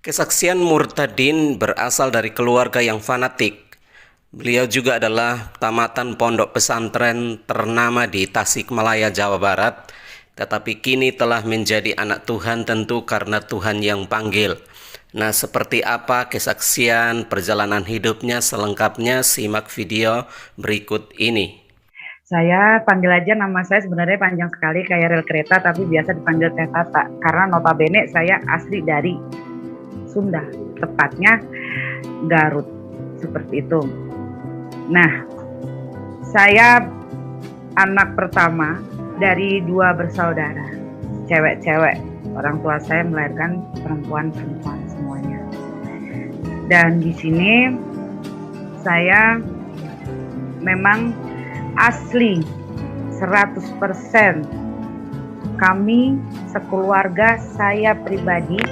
Kesaksian Murtadin berasal dari keluarga yang fanatik. Beliau juga adalah tamatan pondok pesantren ternama di Tasikmalaya, Jawa Barat, tetapi kini telah menjadi anak Tuhan tentu karena Tuhan yang panggil. Nah, seperti apa kesaksian perjalanan hidupnya selengkapnya, simak video berikut ini. Saya panggil aja nama saya sebenarnya panjang sekali kayak rel kereta, tapi biasa dipanggil Teh Tata karena notabene saya asli dari Sunda, tepatnya Garut, seperti itu. Nah, saya anak pertama dari 2 bersaudara, cewek-cewek. Orang tua saya melahirkan perempuan-perempuan semuanya. Dan di sini saya memang asli 100%. Kami sekeluarga, saya pribadi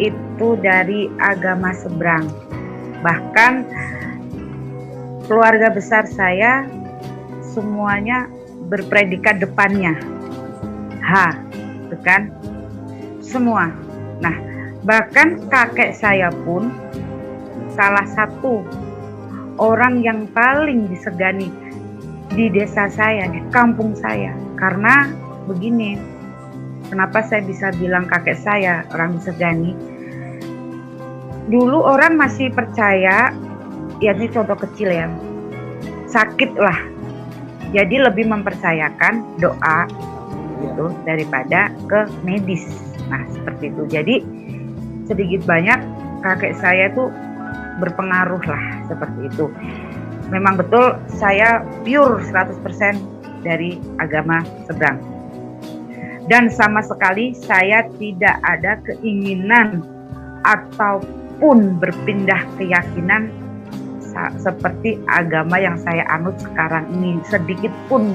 itu dari agama seberang. Bahkan keluarga besar saya semuanya berpredikat depannya H, itu kan? Semua. Nah, bahkan kakek saya pun salah satu orang yang paling disegani di desa saya, di kampung saya. Karena begini, kenapa saya bisa bilang kakek saya orang disegani? Dulu orang masih percaya, ya ini contoh kecil ya, sakit lah, jadi lebih mempercayakan doa gitu daripada ke medis. Nah, seperti itu. Jadi sedikit banyak kakek saya tuh berpengaruh lah, seperti itu. Memang betul saya pure 100% dari agama seberang. Dan sama sekali saya tidak ada keinginan ataupun berpindah keyakinan seperti agama yang saya anut sekarang ini. Sedikit pun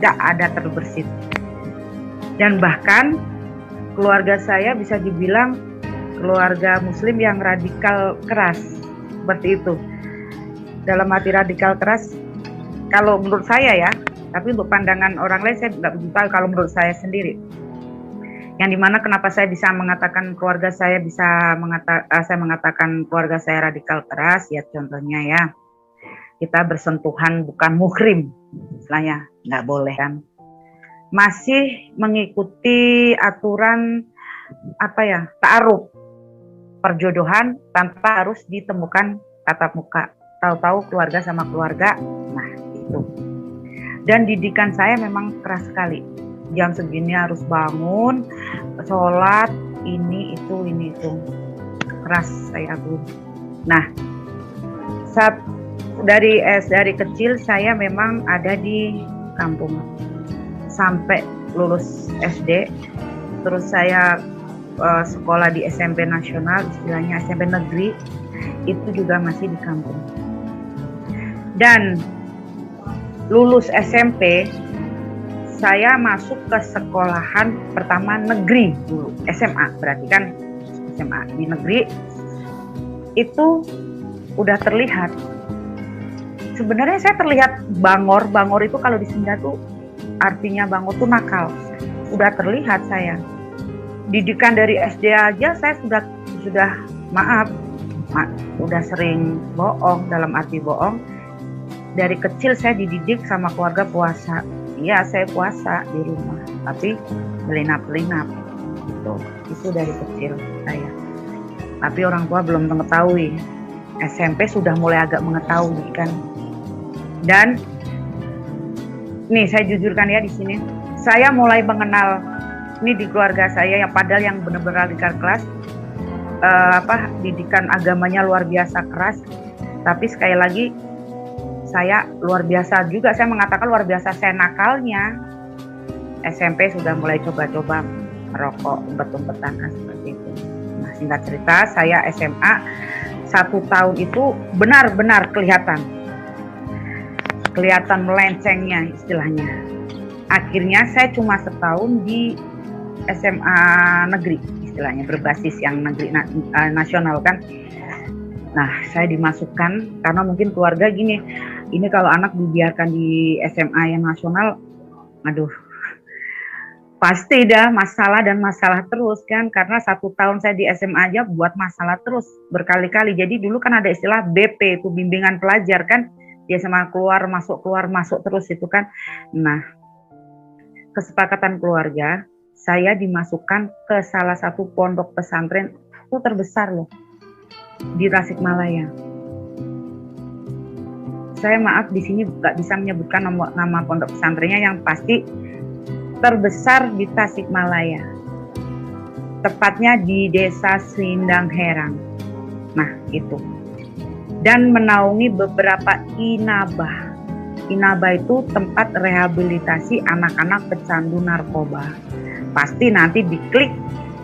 tidak ada terbersit. Dan bahkan keluarga saya bisa dibilang keluarga muslim yang radikal keras, seperti itu. Dalam arti radikal keras, kalau menurut saya ya, tapi untuk pandangan orang lain saya nggak begitu tahu. Kalau menurut saya sendiri, yang dimana kenapa saya bisa mengatakan keluarga saya saya mengatakan keluarga saya radikal keras, ya contohnya ya, kita bersentuhan bukan muhrim, istilahnya nggak boleh kan, masih mengikuti aturan ta'aruf, perjodohan tanpa harus ditemukan tatap muka. Tahu-tahu keluarga sama keluarga, nah itu. Dan didikan saya memang keras sekali. Jam segini harus bangun, sholat, ini itu. Keras saya tuh. Nah, dari kecil saya memang ada di kampung. Sampai lulus SD, terus saya sekolah di SMP nasional, istilahnya SMP negeri, itu juga masih di kampung. Dan lulus SMP, saya masuk ke sekolahan pertama negeri dulu, SMA, berarti kan SMA di negeri, itu udah terlihat. Sebenarnya saya terlihat bangor itu kalau di Sunda tuh artinya bangor tuh nakal. Udah terlihat saya. Didikan dari SD aja saya sudah udah sering bohong, dalam arti bohong. Dari kecil saya dididik sama keluarga puasa. Iya, saya puasa di rumah, tapi belinap-belinap. Itu dari kecil saya. Tapi orang tua belum mengetahui. SMP sudah mulai agak mengetahui kan. Dan nih saya jujurkan ya di sini, saya mulai mengenal ini di keluarga saya yang padahal yang benar-benar radikal keras, didikan agamanya luar biasa keras. Tapi sekali lagi saya luar biasa juga, saya mengatakan luar biasa saya nakalnya. SMP sudah mulai coba-coba merokok, umpet-umpetan seperti itu. Nah, singkat cerita, saya SMA 1 tahun itu benar-benar kelihatan melencengnya istilahnya. Akhirnya saya cuma setahun di SMA negeri, istilahnya berbasis yang negeri nasional kan. Nah, saya dimasukkan karena mungkin keluarga gini, ini kalau anak dibiarkan di SMA yang nasional, aduh, Pasti dah masalah dan masalah terus kan, karena 1 tahun saya di SMA aja buat masalah terus berkali-kali. Jadi dulu kan ada istilah BP itu bimbingan pelajar kan, dia sama keluar masuk terus itu kan. Nah, kesepakatan keluarga, saya dimasukkan ke salah satu pondok pesantren itu terbesar loh di Tasikmalaya. Saya maaf di sini nggak bisa menyebutkan nama pondok pesantrennya, yang pasti terbesar di Tasikmalaya, tepatnya di Desa Sindang Herang. Nah, itu. Dan menaungi beberapa inabah. Inabah itu tempat rehabilitasi anak-anak pecandu narkoba. Pasti nanti diklik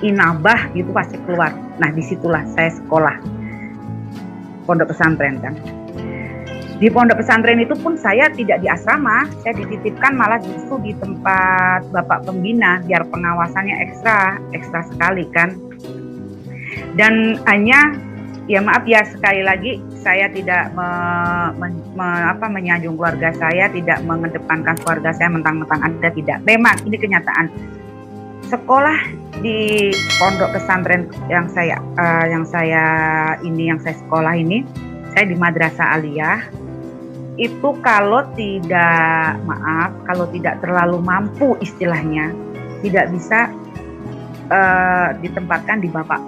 inabah gitu pasti keluar. Nah, disitulah saya sekolah pondok pesantren kan. Di pondok pesantren itu pun saya tidak di asrama, saya dititipkan malah justru di tempat bapak pembina biar pengawasannya ekstra sekali kan. Dan hanya ya maaf ya sekali lagi saya tidak menyanjung keluarga saya, tidak mengedepankan keluarga saya mentang-mentang ada, tidak. Memang ini kenyataan. Sekolah di pondok pesantren yang saya sekolah ini, saya di Madrasah Aliyah. Itu kalau tidak terlalu mampu istilahnya, tidak bisa ditempatkan di bapak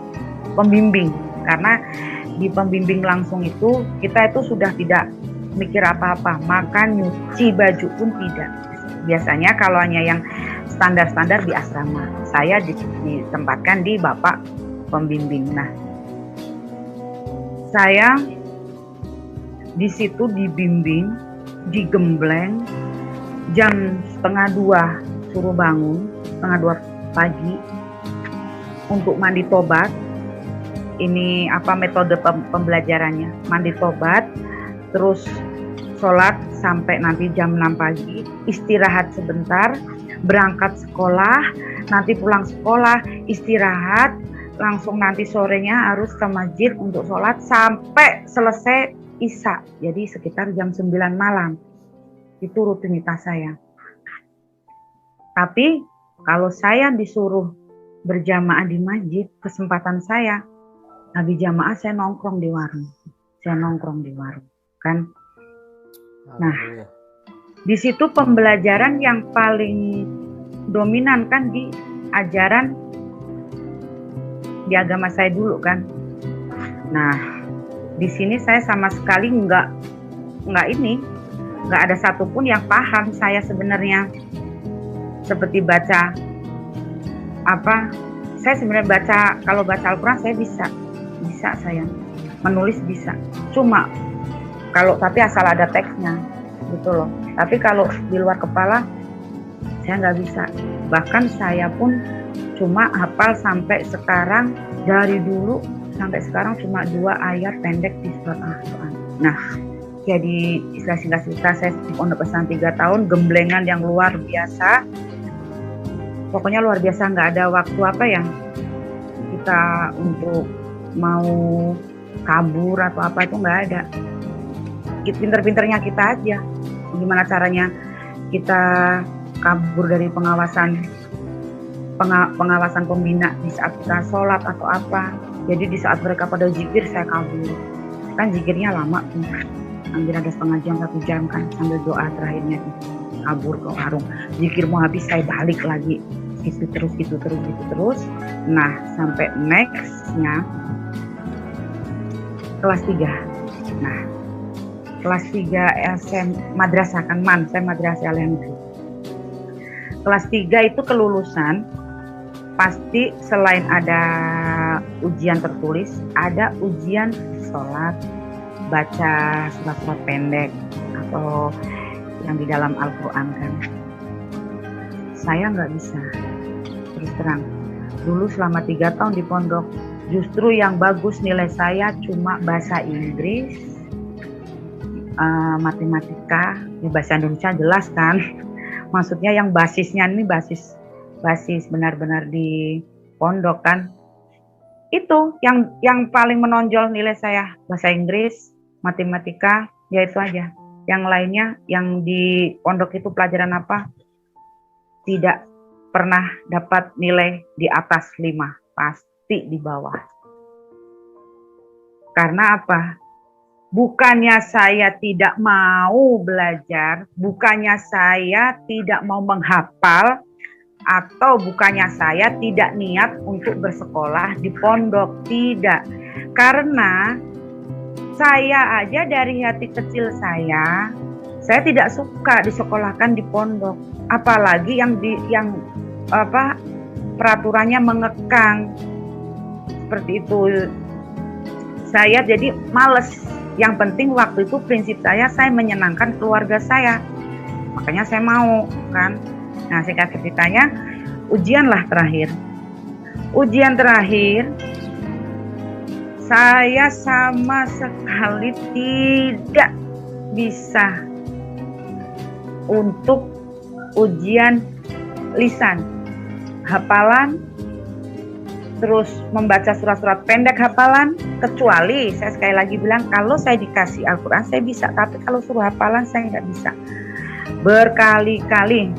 pembimbing, karena di pembimbing langsung itu kita itu sudah tidak mikir apa-apa, makan nyuci baju pun tidak. Biasanya kalau hanya yang standar-standar di asrama, saya ditempatkan di bapak pembimbing. Nah, saya di situ dibimbing, digembleng, jam 1:30 suruh bangun, 1:30 pagi untuk mandi tobat. Ini metode pembelajarannya, mandi tobat, terus sholat sampai nanti jam 6 pagi, istirahat sebentar, berangkat sekolah, nanti pulang sekolah, istirahat, langsung nanti sorenya harus ke masjid untuk sholat sampai selesai Isya, jadi sekitar jam 9 malam. Itu rutinitas saya. Tapi kalau saya disuruh berjamaah di masjid, kesempatan saya habis jamaah saya nongkrong di warung. Kan. Nah, di situ pembelajaran yang paling dominan kan di ajaran di agama saya dulu kan. Nah, di sini saya sama sekali nggak ada satupun yang paham saya sebenarnya. Seperti baca saya sebenarnya kalau baca Al-Quran saya bisa saya menulis bisa, cuma tapi asal ada teksnya gitu loh. Tapi kalau di luar kepala saya nggak bisa. Bahkan saya pun cuma hafal sampai sekarang, dari dulu sampai sekarang cuma 2 ayat pendek di surat Al-Quran. Nah, jadi istilah singkat saya di pondok pesantren 3 tahun, gemblengan yang luar biasa. Pokoknya luar biasa, nggak ada waktu kita untuk mau kabur atau apa, itu nggak ada. Pinter-pinternya kita aja. Gimana caranya kita kabur dari pengawasan pembina di saat kita sholat atau apa. Jadi di saat mereka pada zikir saya kabur. Kan zikirnya lama tuh, hampir ada setengah jam 1 jam kan, sambil doa terakhirnya kabur ke warung. Zikir mau habis saya balik lagi, gitu terus. Nah, sampai nextnya kelas 3. Nah, kelas 3 SM madrasah kan, saya madrasah Aliyah. Kelas 3 itu kelulusan pasti selain ada ujian tertulis, ada ujian sholat, baca surat-surat pendek atau yang di dalam Al-Quran kan. Saya nggak bisa, terus terang. Dulu selama 3 tahun di pondok, justru yang bagus nilai saya cuma bahasa Inggris, matematika, bahasa Indonesia jelas kan. Maksudnya yang basisnya ini basis benar-benar di pondok kan. Itu yang paling menonjol nilai saya, bahasa Inggris, matematika, ya itu aja. Yang lainnya yang di pondok itu pelajaran apa? Tidak pernah dapat nilai di atas 5, pasti di bawah. Karena apa? Bukannya saya tidak mau belajar, bukannya saya tidak mau menghafal, atau bukannya saya tidak niat untuk bersekolah di pondok, tidak. Karena saya aja dari hati kecil saya tidak suka disekolahkan di pondok, apalagi yang peraturannya mengekang seperti itu. Saya jadi males. Yang penting waktu itu prinsip saya menyenangkan keluarga saya. Makanya saya mau kan. Nah, singkat ceritanya, ujianlah terakhir. Ujian terakhir, saya sama sekali tidak bisa untuk ujian lisan, hafalan, terus membaca surat-surat pendek hafalan, kecuali saya sekali lagi bilang, kalau saya dikasih Al-Quran saya bisa, tapi kalau suruh hafalan saya nggak bisa. Berkali-kali.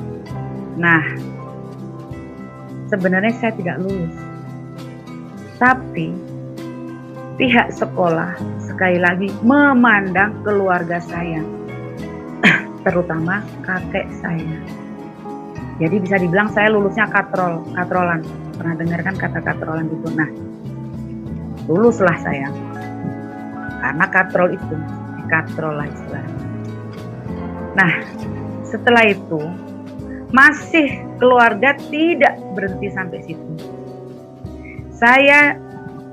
Nah, sebenarnya saya tidak lulus. Tapi pihak sekolah sekali lagi memandang keluarga saya, terutama kakek saya. Jadi bisa dibilang saya lulusnya katrolan. Pernah dengar kan kata katrolan itu? Nah, luluslah saya. Karena katrol itu, dikatrol lah istilahnya. Nah, setelah itu, masih keluarga tidak berhenti sampai situ. Saya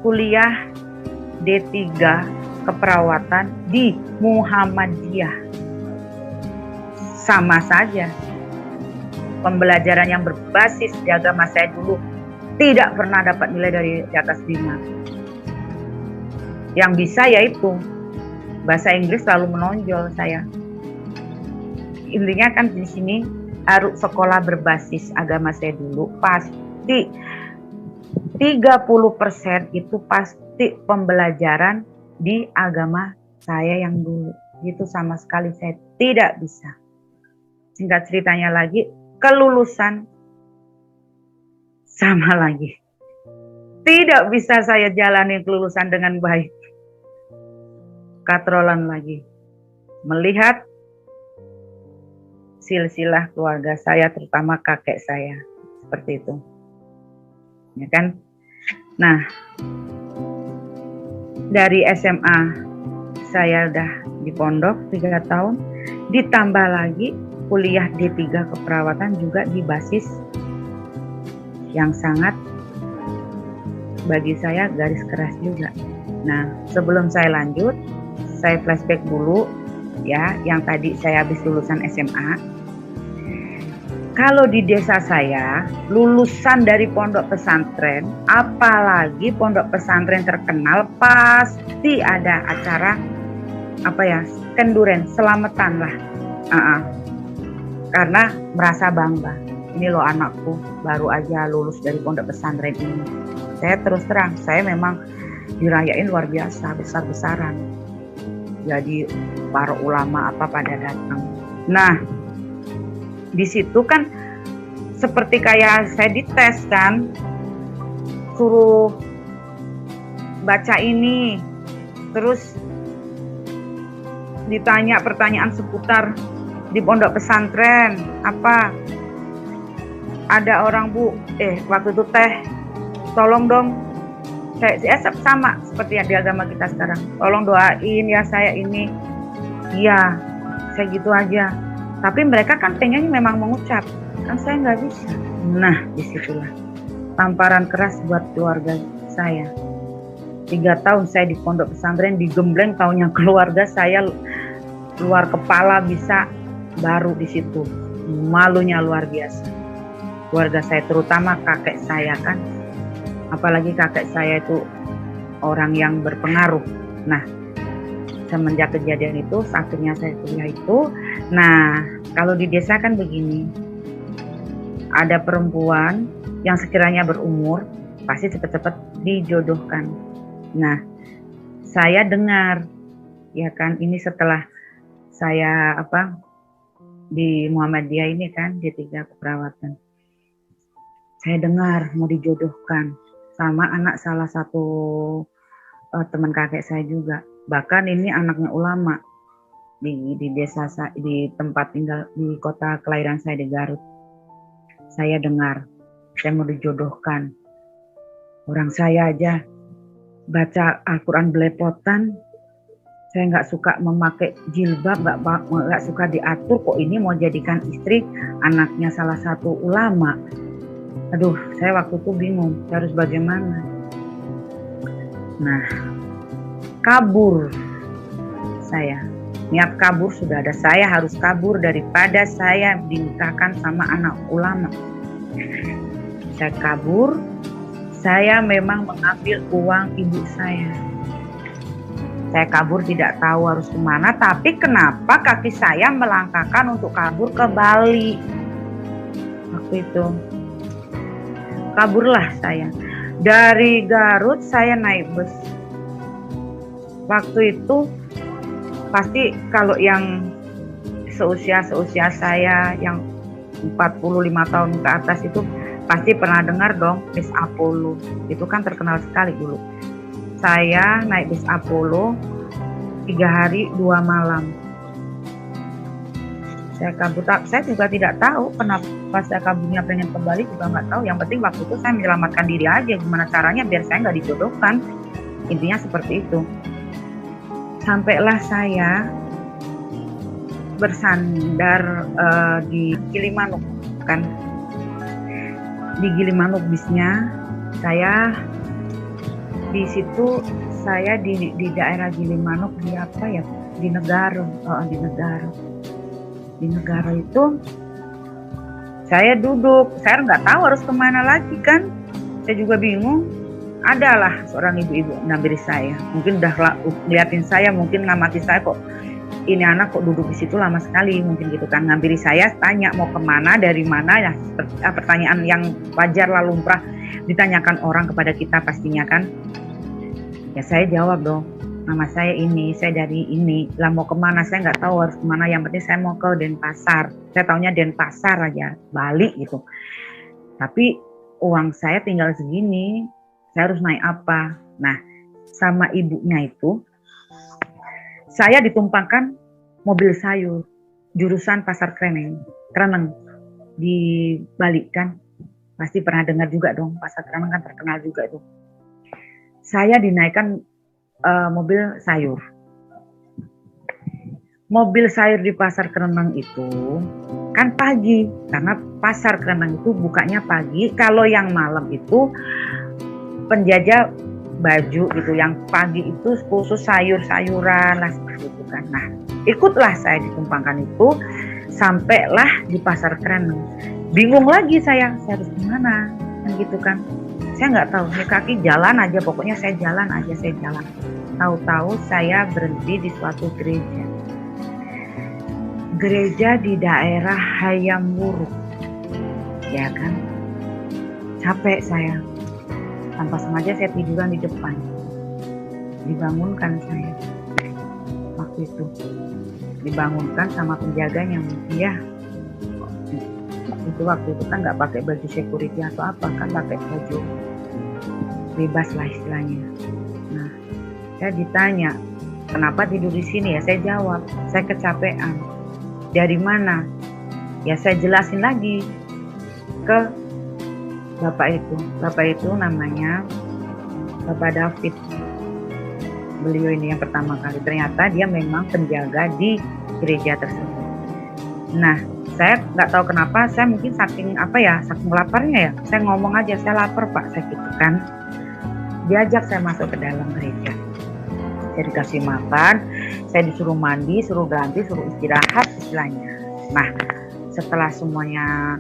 kuliah D3 keperawatan di Muhammadiyah. Sama saja. Pembelajaran yang berbasis di agama saya dulu tidak pernah dapat nilai dari di atas 5. Yang bisa yaitu bahasa Inggris selalu menonjol saya. Intinya kan di sini harus sekolah berbasis agama saya dulu pasti 30% itu pasti pembelajaran di agama saya yang dulu. Itu sama sekali saya tidak bisa. Singkat ceritanya lagi, kelulusan sama lagi. Tidak bisa saya jalani kelulusan dengan baik. Katrolan lagi. Melihat silsilah keluarga saya, terutama kakek saya. Seperti itu. Ya kan? Nah, dari SMA saya udah di pondok 3 tahun. Ditambah lagi kuliah D3 keperawatan juga di basis yang sangat bagi saya garis keras juga. Nah, sebelum saya lanjut, saya flashback dulu ya, yang tadi saya habis lulusan SMA. Kalau di desa saya, lulusan dari pondok pesantren, apalagi pondok pesantren terkenal, pasti ada acara kenduren, selamatan lah. Karena merasa bangga. Ini loh anakku baru aja lulus dari pondok pesantren ini. Saya terus terang, saya memang dirayain luar biasa, besar-besaran. Jadi para ulama pada datang. Nah, di situ kan seperti kayak saya dites kan, suruh baca ini, terus ditanya pertanyaan seputar di pondok pesantren apa. Ada orang waktu itu tolong dong, saya sama seperti yang di agama kita sekarang, tolong doain ya saya ini. Iya, saya gitu aja. Tapi mereka kan pengennya memang mengucap, kan saya nggak bisa. Nah, disitulah tamparan keras buat keluarga saya. 3 tahun saya di pondok pesantren, digembleng, taunya keluarga saya luar kepala bisa, baru di situ malunya luar biasa. Keluarga saya, terutama kakek saya kan, apalagi kakek saya itu orang yang berpengaruh. Nah, semenjak kejadian itu, akhirnya saya kuliah itu. Nah, kalau di desa kan begini, ada perempuan yang sekiranya berumur, pasti cepat-cepat dijodohkan. Nah, saya dengar, ya kan, ini setelah saya di Muhammadiyah ini kan, D3 keperawatan. saya dengar mau dijodohkan sama anak salah satu teman kakek saya juga. Bahkan ini anaknya ulama di desa di tempat tinggal di kota kelahiran saya di Garut. Saya dengar saya mau dijodohkan. Orang saya aja baca Al-Quran belepotan. Saya nggak suka memakai jilbab, nggak suka diatur. Kok ini mau jadikan istri anaknya salah satu ulama? Aduh, saya waktu itu bingung, saya harus bagaimana. Nah, kabur saya. Niat kabur sudah ada, saya harus kabur daripada saya dinikahkan sama anak ulama. Saya kabur, saya memang mengambil uang ibu saya. Saya kabur tidak tahu harus kemana, tapi kenapa kaki saya melangkahkan untuk kabur ke Bali. Waktu itu kaburlah saya. Dari Garut saya naik bus. Waktu itu pasti kalau yang seusia saya yang 45 tahun ke atas itu pasti pernah dengar dong bis Apollo. Itu kan terkenal sekali dulu. Saya naik bis Apollo 3 hari 2 malam. Saya kabur, saya juga tidak tahu kenapa saya kaburnya pengen kembali, juga nggak tahu. Yang penting waktu itu saya menyelamatkan diri aja, gimana caranya biar saya nggak dijodohkan. Intinya seperti itu. Sampailah saya bersandar di Gilimanuk kan. Di Gilimanuk bisnya saya di situ, saya di daerah Gilimanuk di apa ya, di Negara. Di Negara itu saya duduk, saya nggak tahu harus kemana lagi kan, saya juga bingung. Adalah seorang ibu-ibu nampiri saya, mungkin udah ngeliatin saya, mungkin ngamati saya, kok ini anak kok duduk di situ lama sekali, mungkin gitu kan. Ngampiri saya, tanya mau kemana, dari mana ya, pertanyaan yang wajar lah, lumrah ditanyakan orang kepada kita pastinya kan. Ya saya jawab dong, nama saya ini, saya dari ini. Lah mau kemana, saya nggak tahu harus kemana, yang penting saya mau ke Denpasar. Saya taunya Denpasar aja, Bali gitu. Tapi uang saya tinggal segini, saya harus naik apa? Nah, sama ibunya itu saya ditumpangkan mobil sayur jurusan Pasar Kreneng di Bali kan. Pasti pernah dengar juga dong, Pasar Kreneng kan terkenal juga itu. Saya dinaikkan mobil sayur. Mobil sayur di Pasar Kreneng itu kan pagi, karena Pasar Kreneng itu bukanya pagi. Kalau yang malam itu penjajah baju gitu, yang pagi itu khusus sayur-sayuran lah seperti itu kan. Nah, ikutlah saya ditumpangkan itu, sampailah di Pasar Kreneng. Bingung lagi saya harus kemana kan gitu kan. Saya nggak tahu, ini kaki jalan aja, pokoknya saya jalan aja, saya jalan. Tahu-tahu saya berhenti di suatu gereja. Gereja di daerah Hayam Wuruk, ya kan. Capek saya, tanpa sengaja saya tiduran di depan. Dibangunkan saya waktu itu, dibangunkan sama penjaganya mungkin ya. Itu waktu itu kan nggak pakai baju security atau apa, kan pakai baju bebas lah istilahnya. Nah, saya ditanya kenapa tidur di sini, ya saya jawab saya kecapean. Dari mana? Ya saya jelasin lagi ke bapak itu. Bapak itu namanya Bapak David. Beliau ini yang pertama kali, ternyata dia memang penjaga di gereja tersebut. Nah, saya nggak tahu kenapa, saya mungkin saking laparnya ya, saya ngomong aja, saya lapar Pak, saya gitu kan. Diajak saya masuk ke dalam gereja, saya dikasih makan, saya disuruh mandi, suruh ganti, suruh istirahat istilahnya. Nah, setelah semuanya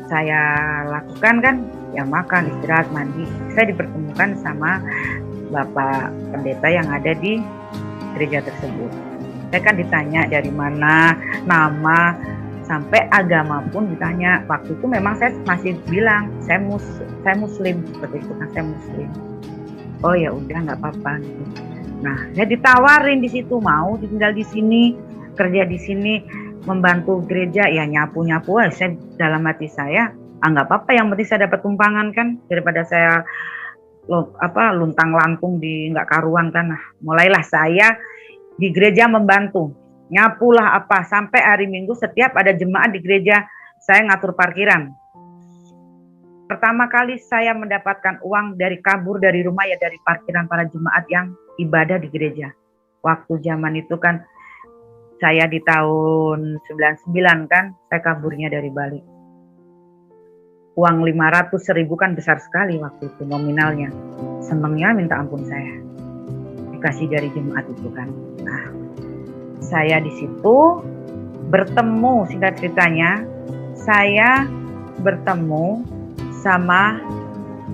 saya lakukan kan, ya makan, istirahat, mandi, saya dipertemukan sama Bapak Pendeta yang ada di gereja tersebut. Saya kan ditanya dari mana, nama, sampai agama pun ditanya. Waktu itu memang saya masih bilang saya muslim seperti itu kan, saya muslim. Oh ya udah nggak apa-apa gitu. Nah, saya ditawarin di situ, mau tinggal di sini, kerja di sini, membantu gereja, ya nyapu-nyapu. Saya dalam hati saya, nggak apa-apa, yang penting saya dapat tumpangan kan, daripada saya luntang lantung di nggak karuan kan. Nah, mulailah saya di gereja membantu, nyapulah apa, sampai hari Minggu setiap ada jemaat di gereja saya ngatur parkiran. Pertama kali saya mendapatkan uang dari kabur dari rumah ya dari parkiran para jemaat yang ibadah di gereja. Waktu zaman itu kan saya di tahun 99 kan, saya kaburnya dari Bali. Uang 500.000 kan besar sekali waktu itu nominalnya. Senengnya minta ampun saya. Dikasih dari jemaat itu kan. Nah, saya di situ bertemu, singkat ceritanya, saya bertemu sama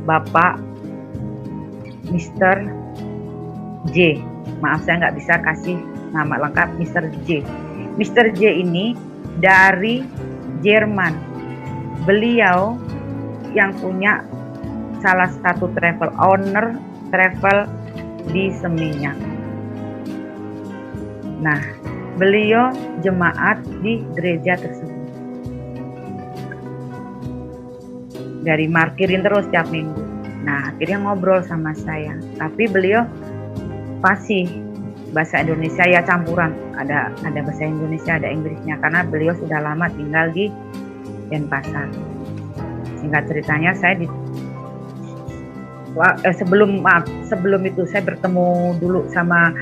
Bapak Mr. J. Maaf saya nggak bisa kasih nama lengkap Mr. J. Mr. J ini dari Jerman. Beliau yang punya salah satu owner travel di Seminyak. Nah, beliau jemaat di gereja tersebut. Dari markirin terus tiap minggu. Nah, akhirnya ngobrol sama saya. Tapi beliau fasih bahasa Indonesia ya campuran. Ada bahasa Indonesia, ada Inggrisnya karena beliau sudah lama tinggal di Denpasar. Singkat ceritanya saya sebelum itu saya bertemu dulu sama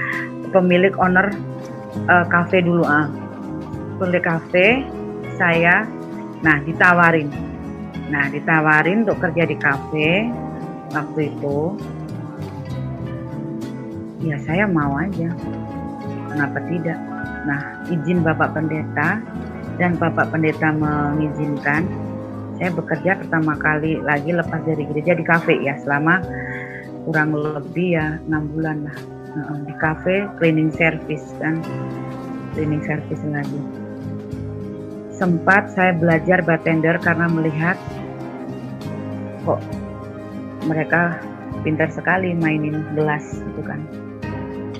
pemilik owner kafe dulu. Pemilik kafe saya, ditawarin untuk kerja di kafe waktu itu. Ya saya mau aja, kenapa tidak. Nah, izin Bapak Pendeta dan Bapak Pendeta mengizinkan saya bekerja pertama kali lagi lepas dari gereja di kafe ya, selama kurang lebih ya 6 bulan lah di kafe, cleaning service lagi. Sempat saya belajar bartender karena melihat kok mereka pintar sekali mainin gelas gitu kan.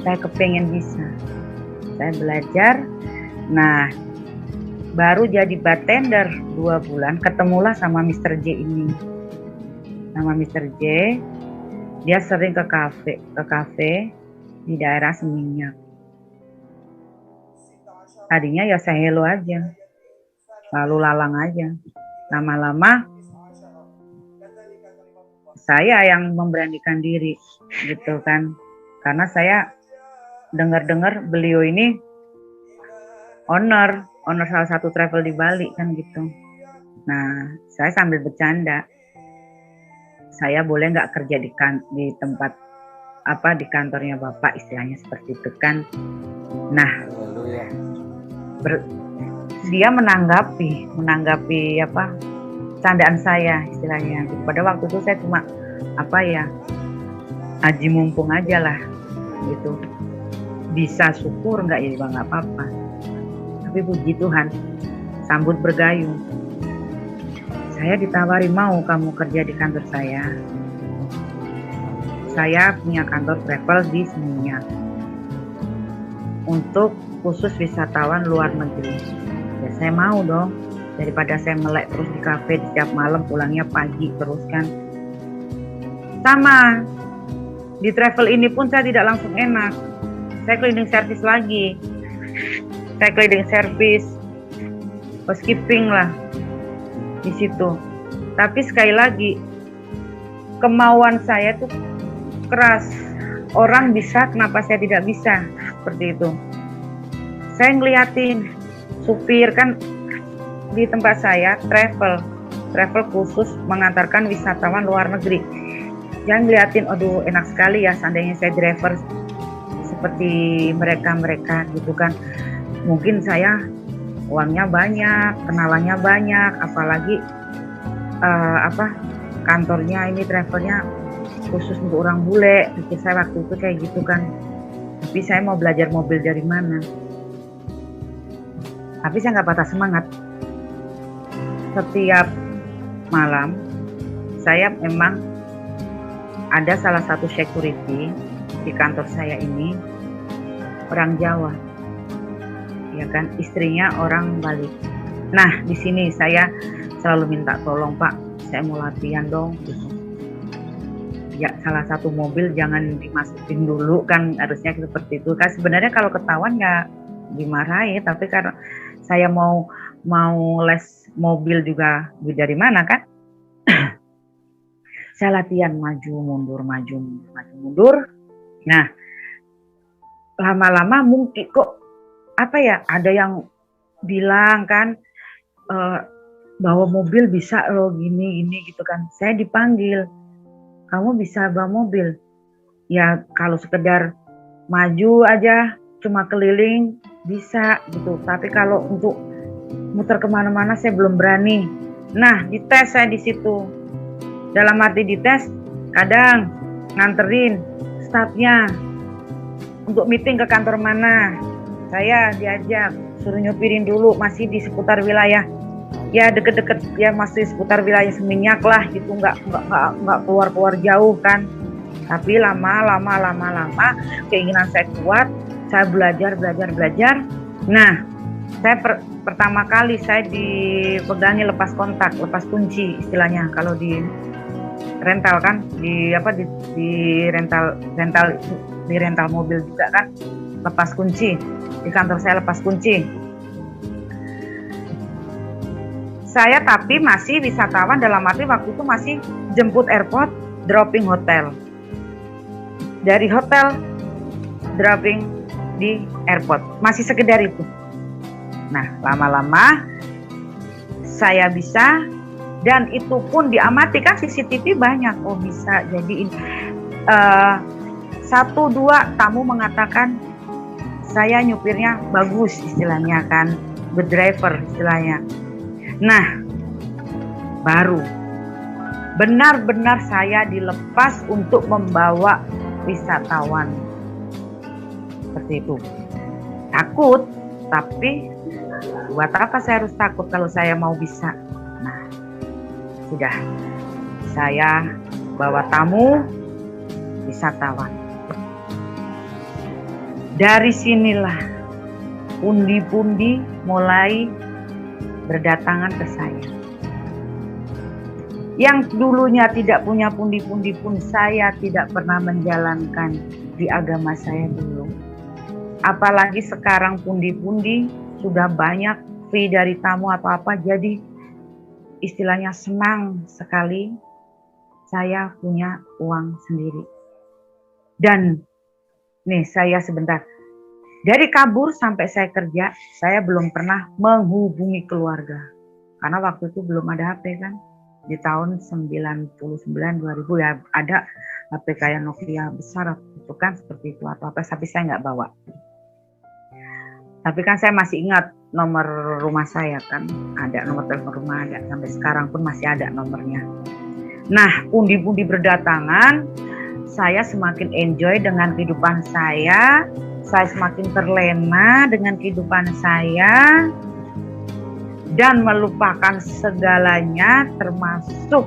Saya kepengen bisa, saya belajar. Nah, baru jadi bartender 2 bulan, ketemulah sama Mr. J ini. Sama Mr. J, dia sering ke kafe di daerah Seminyak. Tadinya ya saya hello aja, lalu lalang aja. Lama-lama saya yang memberanikan diri gitu kan, karena saya dengar-dengar beliau ini owner salah satu travel di Bali kan gitu. Nah, saya sambil bercanda, saya boleh nggak kerja di tempat di kantornya Bapak, istilahnya seperti itu kan. Nah, dia menanggapi candaan saya istilahnya. Pada waktu itu saya cuma aji mumpung aja lah gitu. Bisa syukur nggak ya juga nggak apa-apa. Tapi puji Tuhan, sambut bergayung. Saya ditawari, mau kamu kerja di kantor saya. Saya punya kantor travel di Seminyak untuk khusus wisatawan luar negeri. Ya saya mau dong, daripada saya melek terus di kafe setiap malam, pulangnya pagi terus kan. Sama di travel ini pun saya tidak langsung enak. Saya cleaning service lagi. Saya cleaning service, housekeeping lah di situ. Tapi sekali lagi, kemauan saya tuh keras. Orang bisa, kenapa saya tidak bisa? Seperti itu. Saya ngeliatin supir kan di tempat saya travel khusus mengantarkan wisatawan luar negeri. Yang ngeliatin, aduh enak sekali ya seandainya saya driver seperti mereka gitu kan. Mungkin saya uangnya banyak, kenalannya banyak, apalagi kantornya ini travelnya khusus untuk orang bule. Pikir saya waktu itu kayak gitu kan. Tapi saya mau belajar mobil dari mana? Tapi saya nggak patah semangat. Setiap malam saya memang ada salah satu security di kantor saya ini orang Jawa. Ya kan, istrinya orang Bali. Nah, di sini saya selalu minta tolong, Pak, saya mau latihan dong gitu. Ya salah satu mobil jangan dimasukin dulu kan, harusnya seperti itu kan. Sebenarnya kalau ketahuan ya dimarahi, tapi karena saya mau les mobil juga dari mana kan. Saya latihan maju mundur. Nah, lama-lama mungkin kok ada yang bilang kan bawa mobil bisa loh gini gitu kan. Saya dipanggil, kamu bisa bawa mobil? Ya kalau sekedar maju aja, cuma keliling bisa gitu. Tapi kalau untuk muter kemana-mana saya belum berani. Nah, dites saya di situ. Dalam arti dites, kadang nganterin stafnya untuk meeting ke kantor mana. Saya diajak, suruh nyupirin dulu, masih di seputar wilayah. Ya deket-deket, ya masih seputar wilayah Seminyak lah gitu, nggak keluar jauh kan. Tapi lama keinginan saya kuat, saya belajar. Nah, saya pertama kali saya dipegangi lepas kontak, lepas kunci istilahnya kalau di rental kan, di rental mobil juga kan, lepas kunci. Di kantor saya lepas kunci. Saya tapi masih wisatawan, dalam arti waktu itu masih jemput airport, dropping hotel. Dari hotel, dropping di airport. Masih sekedar itu. Nah, lama-lama saya bisa, dan itu pun diamati kan, CCTV banyak. Oh bisa, jadi 1-2 tamu mengatakan saya nyupirnya bagus istilahnya kan, good driver istilahnya. Nah, baru benar-benar saya dilepas untuk membawa wisatawan. Seperti itu. Takut, tapi buat apa saya harus takut kalau saya mau bisa? Nah, sudah. Saya bawa tamu wisatawan. Dari sinilah pundi-pundi mulai berdatangan ke saya. Yang dulunya tidak punya pundi-pundi pun saya tidak pernah menjalankan di agama saya dulu. Apalagi sekarang pundi-pundi sudah banyak fee dari tamu atau apa, jadi istilahnya senang sekali saya punya uang sendiri. Dan nih saya sebentar, dari kabur sampai saya kerja, saya belum pernah menghubungi keluarga. Karena waktu itu belum ada HP kan. Di tahun 99-2000 ya ada HP kayak Nokia besar itu kan, seperti itu atau apa, tapi saya nggak bawa. Tapi kan saya masih ingat nomor rumah saya kan, ada nomor telepon rumah, ada sampai sekarang pun masih ada nomornya. Nah, pundi-pundi berdatangan, saya semakin enjoy dengan kehidupan saya semakin terlena dengan kehidupan saya, dan melupakan segalanya termasuk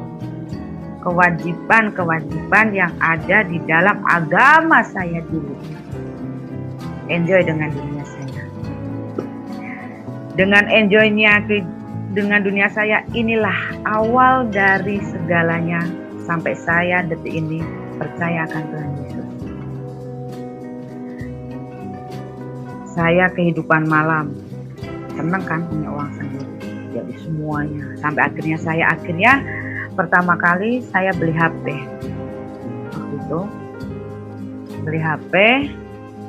kewajiban yang ada di dalam agama saya dulu. Enjoy dengan dunia saya. Dengan enjoynya dengan dunia saya, inilah awal dari segalanya sampai saya detik ini percaya akan Tuhan Yesus. Saya kehidupan malam, senang kan punya uang sendiri, jadi semuanya. Sampai akhirnya pertama kali saya beli HP. Waktu itu beli HP,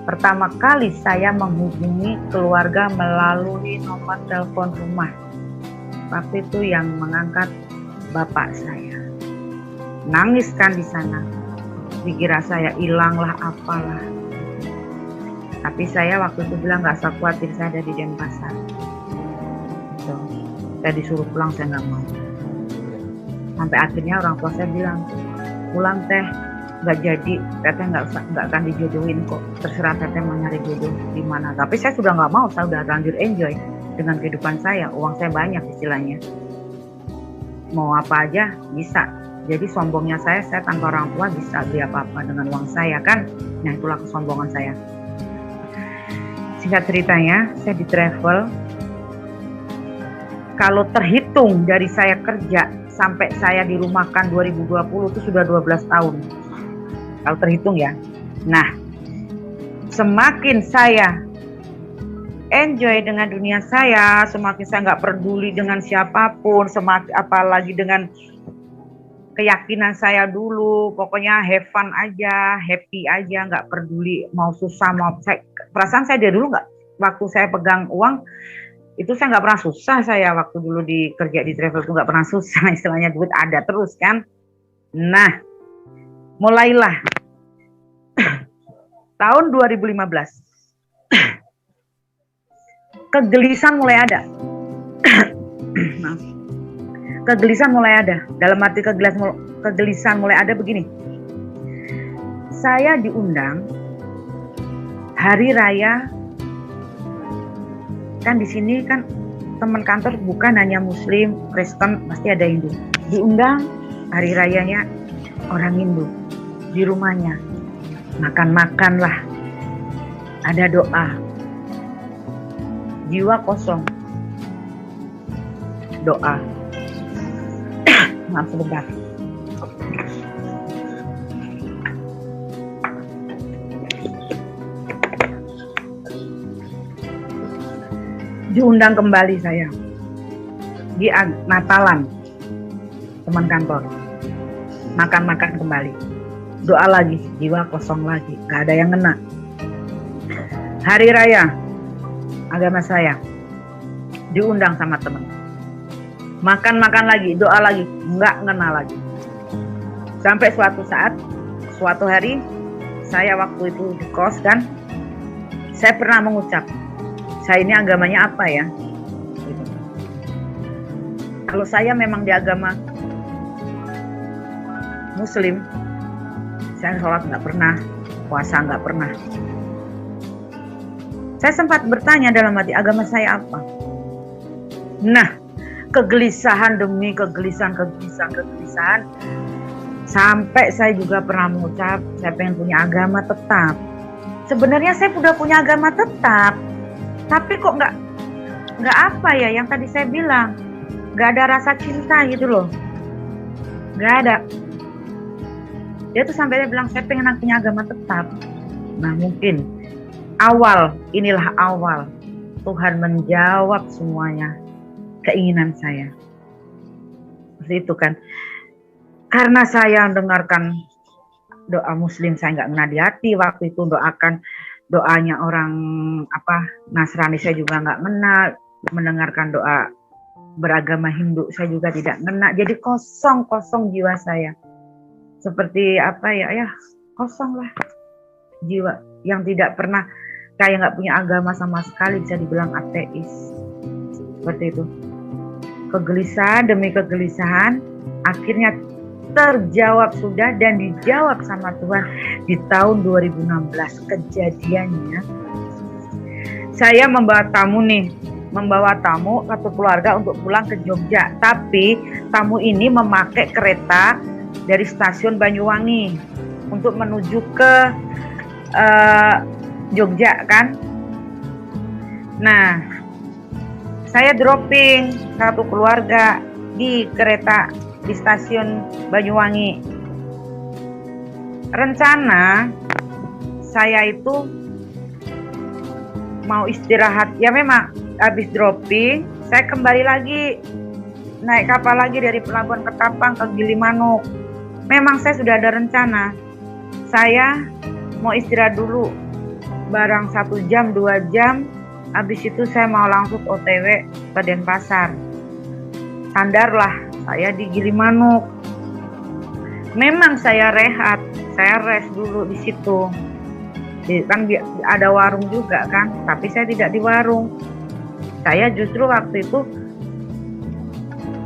pertama kali saya menghubungi keluarga melalui nomor telepon rumah. Waktu itu yang mengangkat bapak saya. Nangis kan di sana, dikira saya hilang lah apalah. Tapi saya waktu itu bilang nggak usah khawatir, saya ada di Denpasar. So, saya disuruh pulang, saya nggak mau. Sampai akhirnya orang tua saya bilang, pulang teh, nggak jadi, teteh nggak akan dijodohin kok. Terserah teteh mau nyari jodoh di mana. Tapi saya sudah nggak mau, saya udah lanjut enjoy dengan kehidupan saya. Uang saya banyak istilahnya. Mau apa aja bisa. Jadi sombongnya saya tanpa orang tua bisa beli apa-apa dengan uang saya kan. Nah itulah kesombongan saya. Singkat ceritanya, saya di travel kalau terhitung dari saya kerja sampai saya dirumahkan 2020 itu sudah 12 tahun. Kalau terhitung ya. Nah, semakin saya enjoy dengan dunia saya, semakin saya nggak peduli dengan siapapun, semakin apalagi dengan keyakinan saya dulu, pokoknya have fun aja, happy aja, nggak peduli mau susah mau perasaan saya dari dulu nggak, waktu saya pegang uang itu saya nggak pernah susah. Saya waktu dulu kerja di travel itu nggak pernah susah, istilahnya duit ada terus kan. Nah, mulailah tahun 2015 kegelisahan mulai ada. Kegelisahan mulai ada. Dalam arti kegelisahan mulai ada begini. Saya diundang hari raya, kan di sini kan teman kantor bukan hanya Muslim, Kristen, pasti ada Hindu. Diundang hari rayanya orang Hindu di rumahnya. Makan-makan lah. Ada doa. Jiwa kosong. Doa. Maaf sebentar. Diundang kembali saya di Natalan, teman kantor. Makan-makan kembali. Doa lagi, jiwa kosong lagi, gak ada yang ngena. Hari raya agama saya diundang sama teman. Makan-makan lagi, doa lagi, nggak ngena lagi. Sampai suatu saat, suatu hari, saya waktu itu di kos kan, saya pernah mengucap, saya ini agamanya apa ya? Gitu. Kalau saya memang di agama Muslim, saya sholat nggak pernah, puasa nggak pernah. Saya sempat bertanya dalam hati, agama saya apa? Nah, kegelisahan demi kegelisahan, sampai saya juga pernah mengucap saya pengen punya agama tetap. Sebenarnya saya sudah punya agama tetap, tapi kok nggak apa ya yang tadi saya bilang, nggak ada rasa cinta gitu loh, nggak ada. Dia tuh sampai dia bilang saya pengen punya agama tetap. Nah mungkin inilah awal Tuhan menjawab semuanya keinginan saya. Seperti itu kan. Karena saya mendengarkan doa Muslim, saya nggak ngena di hati waktu itu, doanya orang Nasrani saya juga nggak ngena, mendengarkan doa beragama Hindu saya juga tidak ngena. Jadi kosong jiwa saya. Seperti kosong lah jiwa yang tidak pernah, kayak nggak punya agama sama sekali, bisa dibilang ateis. Seperti itu. Kegelisahan demi kegelisahan akhirnya terjawab sudah dan dijawab sama Tuhan di tahun 2016. Kejadiannya saya membawa tamu satu keluarga untuk pulang ke Jogja, tapi tamu ini memakai kereta dari stasiun Banyuwangi untuk menuju ke Jogja kan. Nah, saya dropping satu keluarga di kereta di stasiun Banyuwangi. Rencana saya itu mau istirahat. Ya memang habis dropping, saya kembali lagi naik kapal lagi dari Pelabuhan Ketapang ke Gilimanuk. Memang saya sudah ada rencana. Saya mau istirahat dulu barang 1 jam 2 jam. Habis itu saya mau langsung OTW ke Denpasar. Sandarlah saya di Gilimanuk. Memang saya rehat, saya rest dulu di situ. Kan ada warung juga kan, tapi saya tidak di warung. Saya justru waktu itu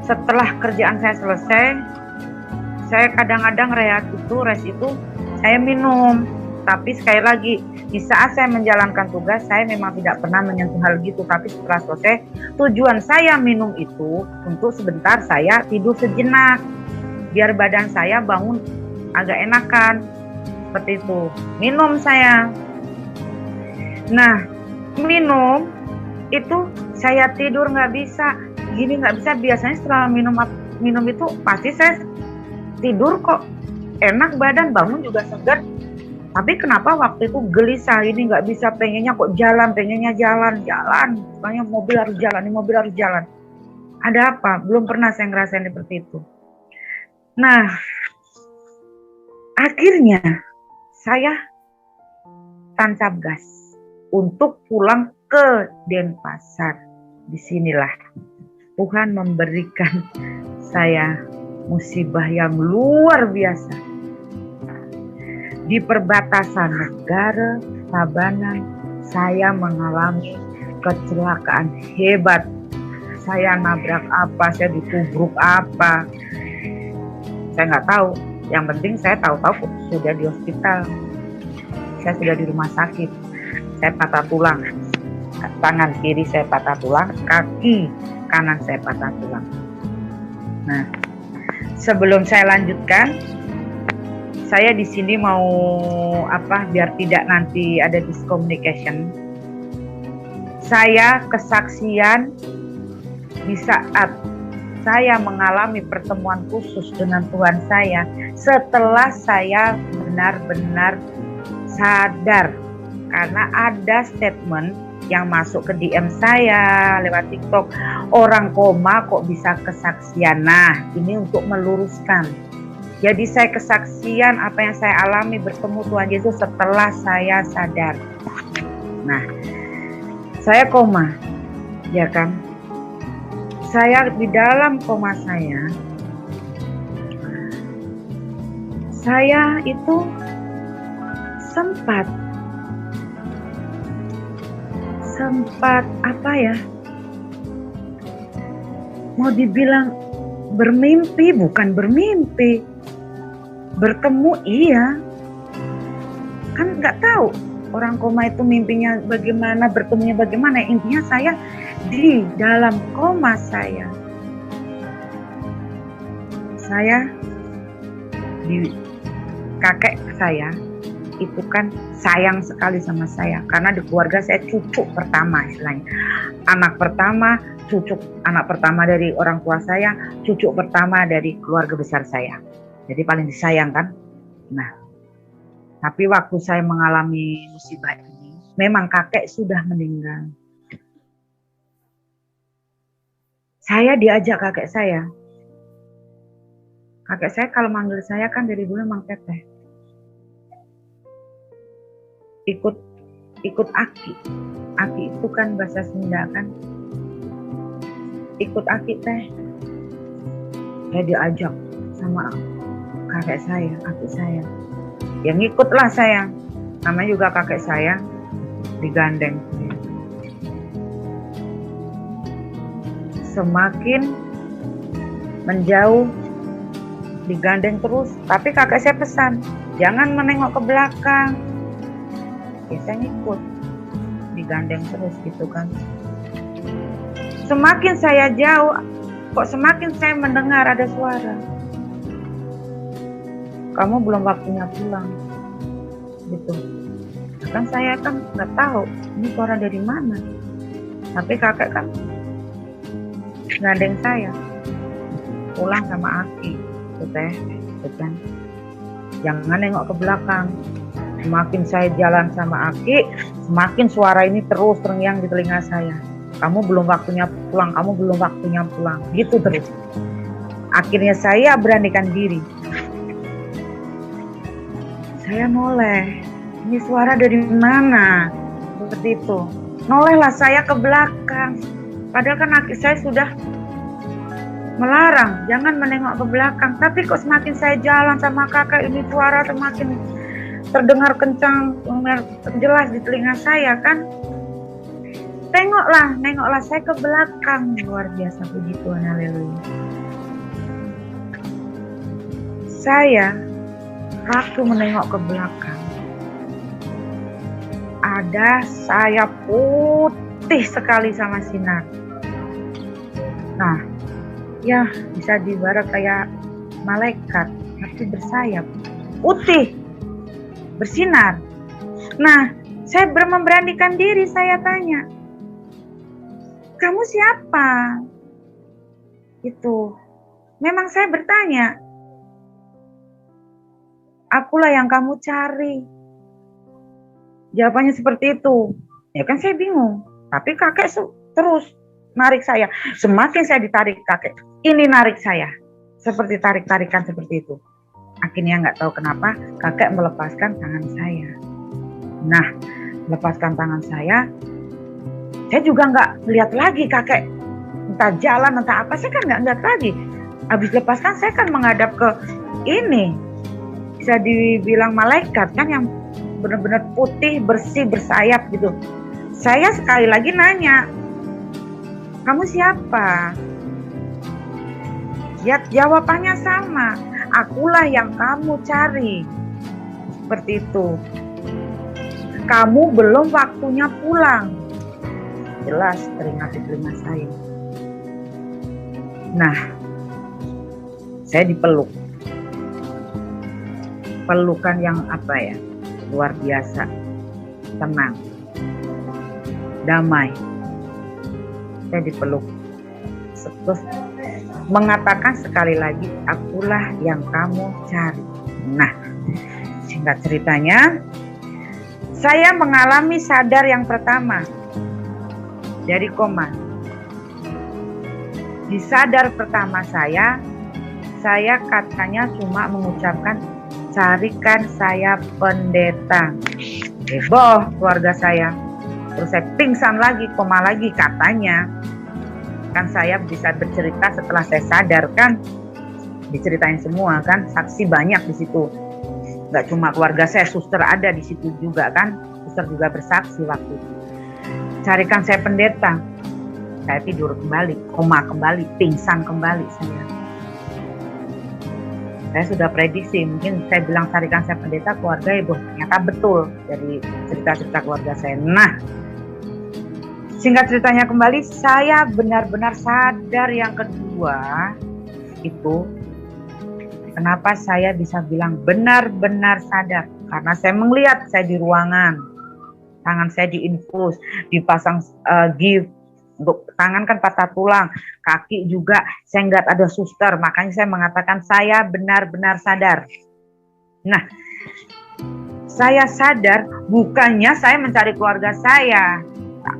setelah kerjaan saya selesai, saya kadang-kadang rest itu saya minum. Tapi sekali lagi, di saat saya menjalankan tugas, saya memang tidak pernah menyentuh hal gitu. Tapi setelah selesai, tujuan saya minum itu untuk sebentar saya tidur sejenak, biar badan saya bangun agak enakan. Seperti itu. Minum saya. Nah, minum itu saya tidur nggak bisa. gini nggak bisa. Biasanya setelah minum itu pasti saya tidur kok, enak badan, bangun juga segar. Tapi kenapa waktu itu gelisah, ini nggak bisa, pengennya kok jalan, pengennya jalan. Pokoknya mobil harus jalan, ini mobil harus jalan. Ada apa? Belum pernah saya ngerasain seperti itu. Nah, akhirnya saya tancap gas untuk pulang ke Denpasar. Disinilah Tuhan memberikan saya musibah yang luar biasa. Di perbatasan negara Tabanan, saya mengalami kecelakaan hebat. Saya nabrak apa, saya ditubruk apa, saya nggak tahu. Yang penting saya tahu-tahu sudah di hospital, saya sudah di rumah sakit. Saya patah tulang, tangan kiri saya patah tulang, kaki kanan saya patah tulang. Nah, sebelum saya lanjutkan, saya di sini mau biar tidak nanti ada miscommunication. Saya kesaksian di saat saya mengalami pertemuan khusus dengan Tuhan saya setelah saya benar-benar sadar, karena ada statement yang masuk ke DM saya lewat TikTok, orang koma kok bisa kesaksian. Nah, ini untuk meluruskan. Jadi saya kesaksian apa yang saya alami bertemu Tuhan Yesus setelah saya sadar. Nah, saya koma, ya kan? Saya di dalam koma saya itu sempat mau dibilang bermimpi, bukan bermimpi, bertemu iya, kan nggak tahu orang koma itu mimpinya bagaimana, bertemunya bagaimana. Intinya saya di dalam koma saya di kakek saya itu kan sayang sekali sama saya, karena di keluarga saya cucu pertama istilahnya, anak pertama dari orang tua saya, cucu pertama dari keluarga besar saya, jadi paling disayang kan. Nah, tapi waktu saya mengalami musibah ini, memang kakek sudah meninggal. Saya diajak kakek saya kalau manggil saya kan dari dulu Mang Teteh, ikut Aki itu kan bahasa Sunda kan, ikut Aki teh. Saya diajak sama kakek saya, Aki saya, yang ikutlah saya, namanya juga kakek saya, digandeng. Semakin menjauh, digandeng terus, tapi kakek saya pesan, jangan menengok ke belakang. Ya saya ngikut, digandeng terus gitu kan. Semakin saya jauh, kok semakin saya mendengar ada suara, kamu belum waktunya pulang, gitu. Kan saya kan nggak tahu ini suara dari mana, tapi kakek kan gandeng saya pulang sama Aki, Teh, kan. Jangan nengok ke belakang. Semakin saya jalan sama Aki, semakin suara ini terus terngiang di telinga saya. Kamu belum waktunya pulang, kamu belum waktunya pulang. Gitu terus. Akhirnya saya beranikan diri. Saya noleh. Ini suara dari mana? Seperti itu. Nolehlah saya ke belakang. Padahal kan Aki saya sudah melarang, jangan menengok ke belakang. Tapi kok semakin saya jalan sama kakak, ini suara semakin terdengar kencang, jelas di telinga saya kan. Nengoklah saya ke belakang. Luar biasa, puji Tuhan, haleluya. Saya waktu menengok ke belakang, ada sayap putih sekali sama sinar. Nah, ya bisa diibarat kayak malaikat, tapi bersayap, putih, bersinar. Nah, saya memberanikan diri, saya tanya, kamu siapa? Itu. Memang saya bertanya, akulah yang kamu cari. Jawabannya seperti itu. Ya kan saya bingung. Tapi kakek terus narik saya. Semakin saya ditarik kakek, ini narik saya. Seperti tarik-tarikan seperti itu. Akhirnya nggak tahu kenapa kakek melepaskan tangan saya. Nah, melepaskan tangan saya juga nggak lihat lagi kakek. Entah jalan, entah apa, saya kan nggak lihat lagi. Habis lepaskan saya kan menghadap ke ini. Bisa dibilang malaikat kan yang benar-benar putih, bersih, bersayap gitu. Saya sekali lagi nanya, kamu siapa? Ya jawabannya sama, akulah yang kamu cari. Seperti itu. Kamu belum waktunya pulang. Jelas teringat di telinga saya. Nah, saya dipeluk. Pelukan yang apa ya? Luar biasa. Tenang. Damai. Saya dipeluk. Terus mengatakan sekali lagi, akulah yang kamu cari. Nah, singkat ceritanya, saya mengalami sadar yang pertama dari koma. Di sadar pertama saya katanya cuma mengucapkan, carikan saya pendeta. Heboh keluarga saya. Terus saya pingsan lagi, koma lagi katanya. Kan saya bisa bercerita setelah saya sadar kan, diceritain semua kan, saksi banyak di situ. Gak cuma keluarga saya, suster ada di situ juga kan, suster juga bersaksi waktu itu. Carikan saya pendeta. Saya tidur kembali, koma kembali, pingsan kembali saya. Saya sudah prediksi, mungkin saya bilang carikan saya pendeta, keluarga ibu, ternyata betul dari cerita-cerita keluarga saya. Nah, singkat ceritanya kembali, saya benar-benar sadar yang kedua itu. Kenapa saya bisa bilang benar-benar sadar? Karena saya melihat saya di ruangan, tangan saya diinfus, dipasang gift. Untuk tangan kan patah tulang, kaki juga saya nggak ada suster, makanya saya mengatakan saya benar-benar sadar. Nah, saya sadar bukannya saya mencari keluarga saya,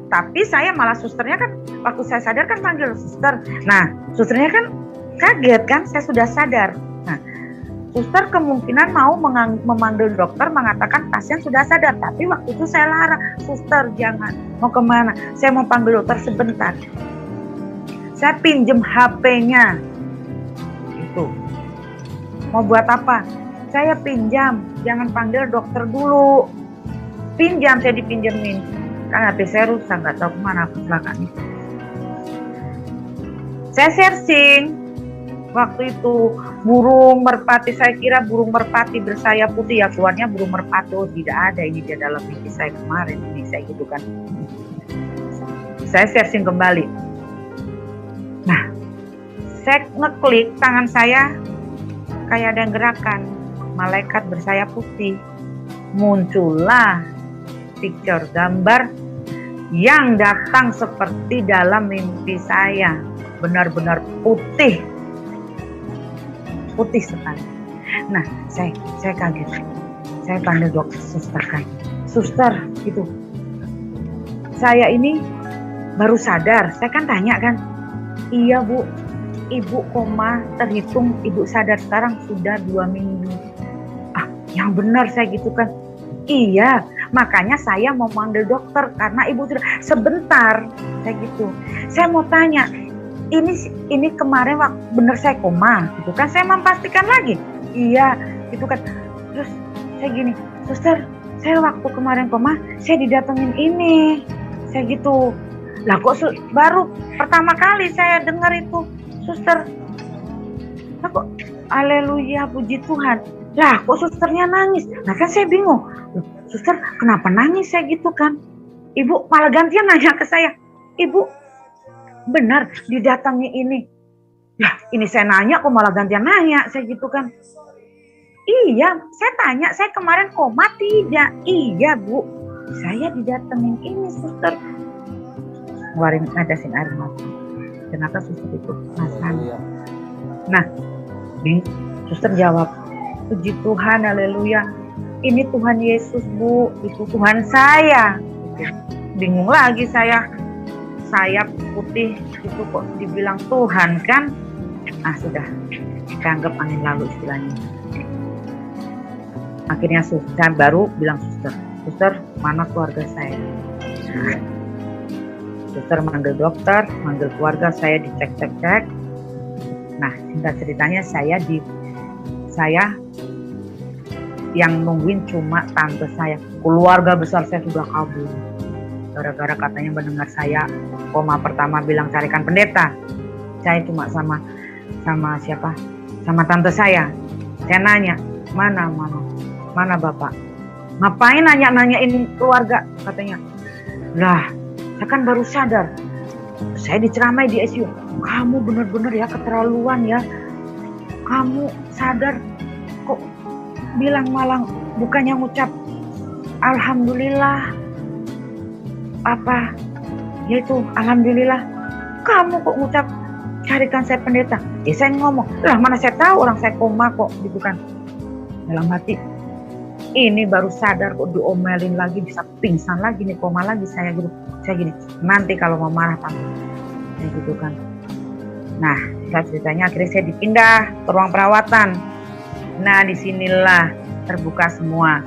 tapi saya malah susternya kan waktu saya sadar kan panggil suster. Nah, susternya kan kaget kan, saya sudah sadar. Nah, suster kemungkinan mau memanggil dokter mengatakan pasien sudah sadar, tapi waktu itu saya larang, suster jangan, mau kemana? Saya mau panggil dokter sebentar. Saya pinjem HP-nya, itu. Mau buat apa? Saya pinjam, jangan panggil dokter dulu. Pinjam, saya dipinjemin. Kan HP saya rusak, nggak tahu kemana kecelakaan itu. Saya searching. Waktu itu burung merpati, saya kira burung merpati bersayap putih, ya keluarnya burung merpati. Oh tidak ada, ini dia dalam mimpi saya kemarin, ini saya gitu kan. Saya searching kembali. Nah, saya ngeklik tangan saya kayak ada yang gerakan, malaikat bersayap putih. Muncullah picture, gambar yang datang seperti dalam mimpi saya, benar-benar putih. Putih sekali. Nah, saya kaget. Saya panggil dokter, suster kan. Suster, gitu. Saya ini baru sadar. Saya kan tanya kan, iya bu, ibu koma terhitung ibu sadar sekarang sudah 2 minggu. Ah, yang benar saya gitu kan. Iya, makanya saya mau manggil dokter karena ibu sudah sebentar. Saya gitu. Saya mau tanya, ini kemarin waktu bener saya koma gitu kan, saya memastikan lagi iya gitu kan. Terus saya gini, suster saya waktu kemarin koma saya didatengin ini, saya gitu lah kok baru pertama kali saya dengar itu suster. Lah kok haleluya puji Tuhan, lah kok susternya nangis. Nah kan saya bingung, suster kenapa nangis saya gitu kan. Ibu malah gantian nanya ke saya, ibu benar didatangi ini. Ya ini saya nanya kok malah gantian nanya, saya gitu kan. Iya, saya tanya, saya kemarin koma tidak? Iya bu, saya didatengin ini suster. Ngeluarin ngadasin air mata. Ternyata suster itu Nasrani. Nah, suster jawab, puji Tuhan, haleluya. Ini Tuhan Yesus, Bu, itu Tuhan saya. Bingung lagi saya putih itu kok dibilang Tuhan kan? Sudah, kita anggap angin lalu istilahnya. Akhirnya saya baru bilang suster, mana keluarga saya? Suster manggil dokter, manggil keluarga saya, dicek. Nah, singkat ceritanya saya yang nungguin cuma tante saya. Keluarga besar saya sudah kabur. Gara-gara katanya mendengar saya koma pertama bilang carikan pendeta. Saya cuma sama siapa? Sama tante saya. Saya nanya, mana Bapak? Ngapain nanyain keluarga? Katanya. Lah, saya kan baru sadar. Saya diceramai di ICU. Kamu benar-benar ya keterlaluan ya. Kamu sadar kok bilang malang bukannya ngucap alhamdulillah yaitu alhamdulillah, kamu kok ngucap carikan saya pendeta. Saya ngomong, lah mana saya tahu orang saya koma kok, gitu kan. Dalam hati, ini baru sadar kok diomelin lagi, bisa pingsan lagi nih, koma lagi saya gini, nanti kalau mau marah tante, gitu kan. Nah, ceritanya akhirnya saya dipindah ke ruang perawatan. Nah, disinilah terbuka semua.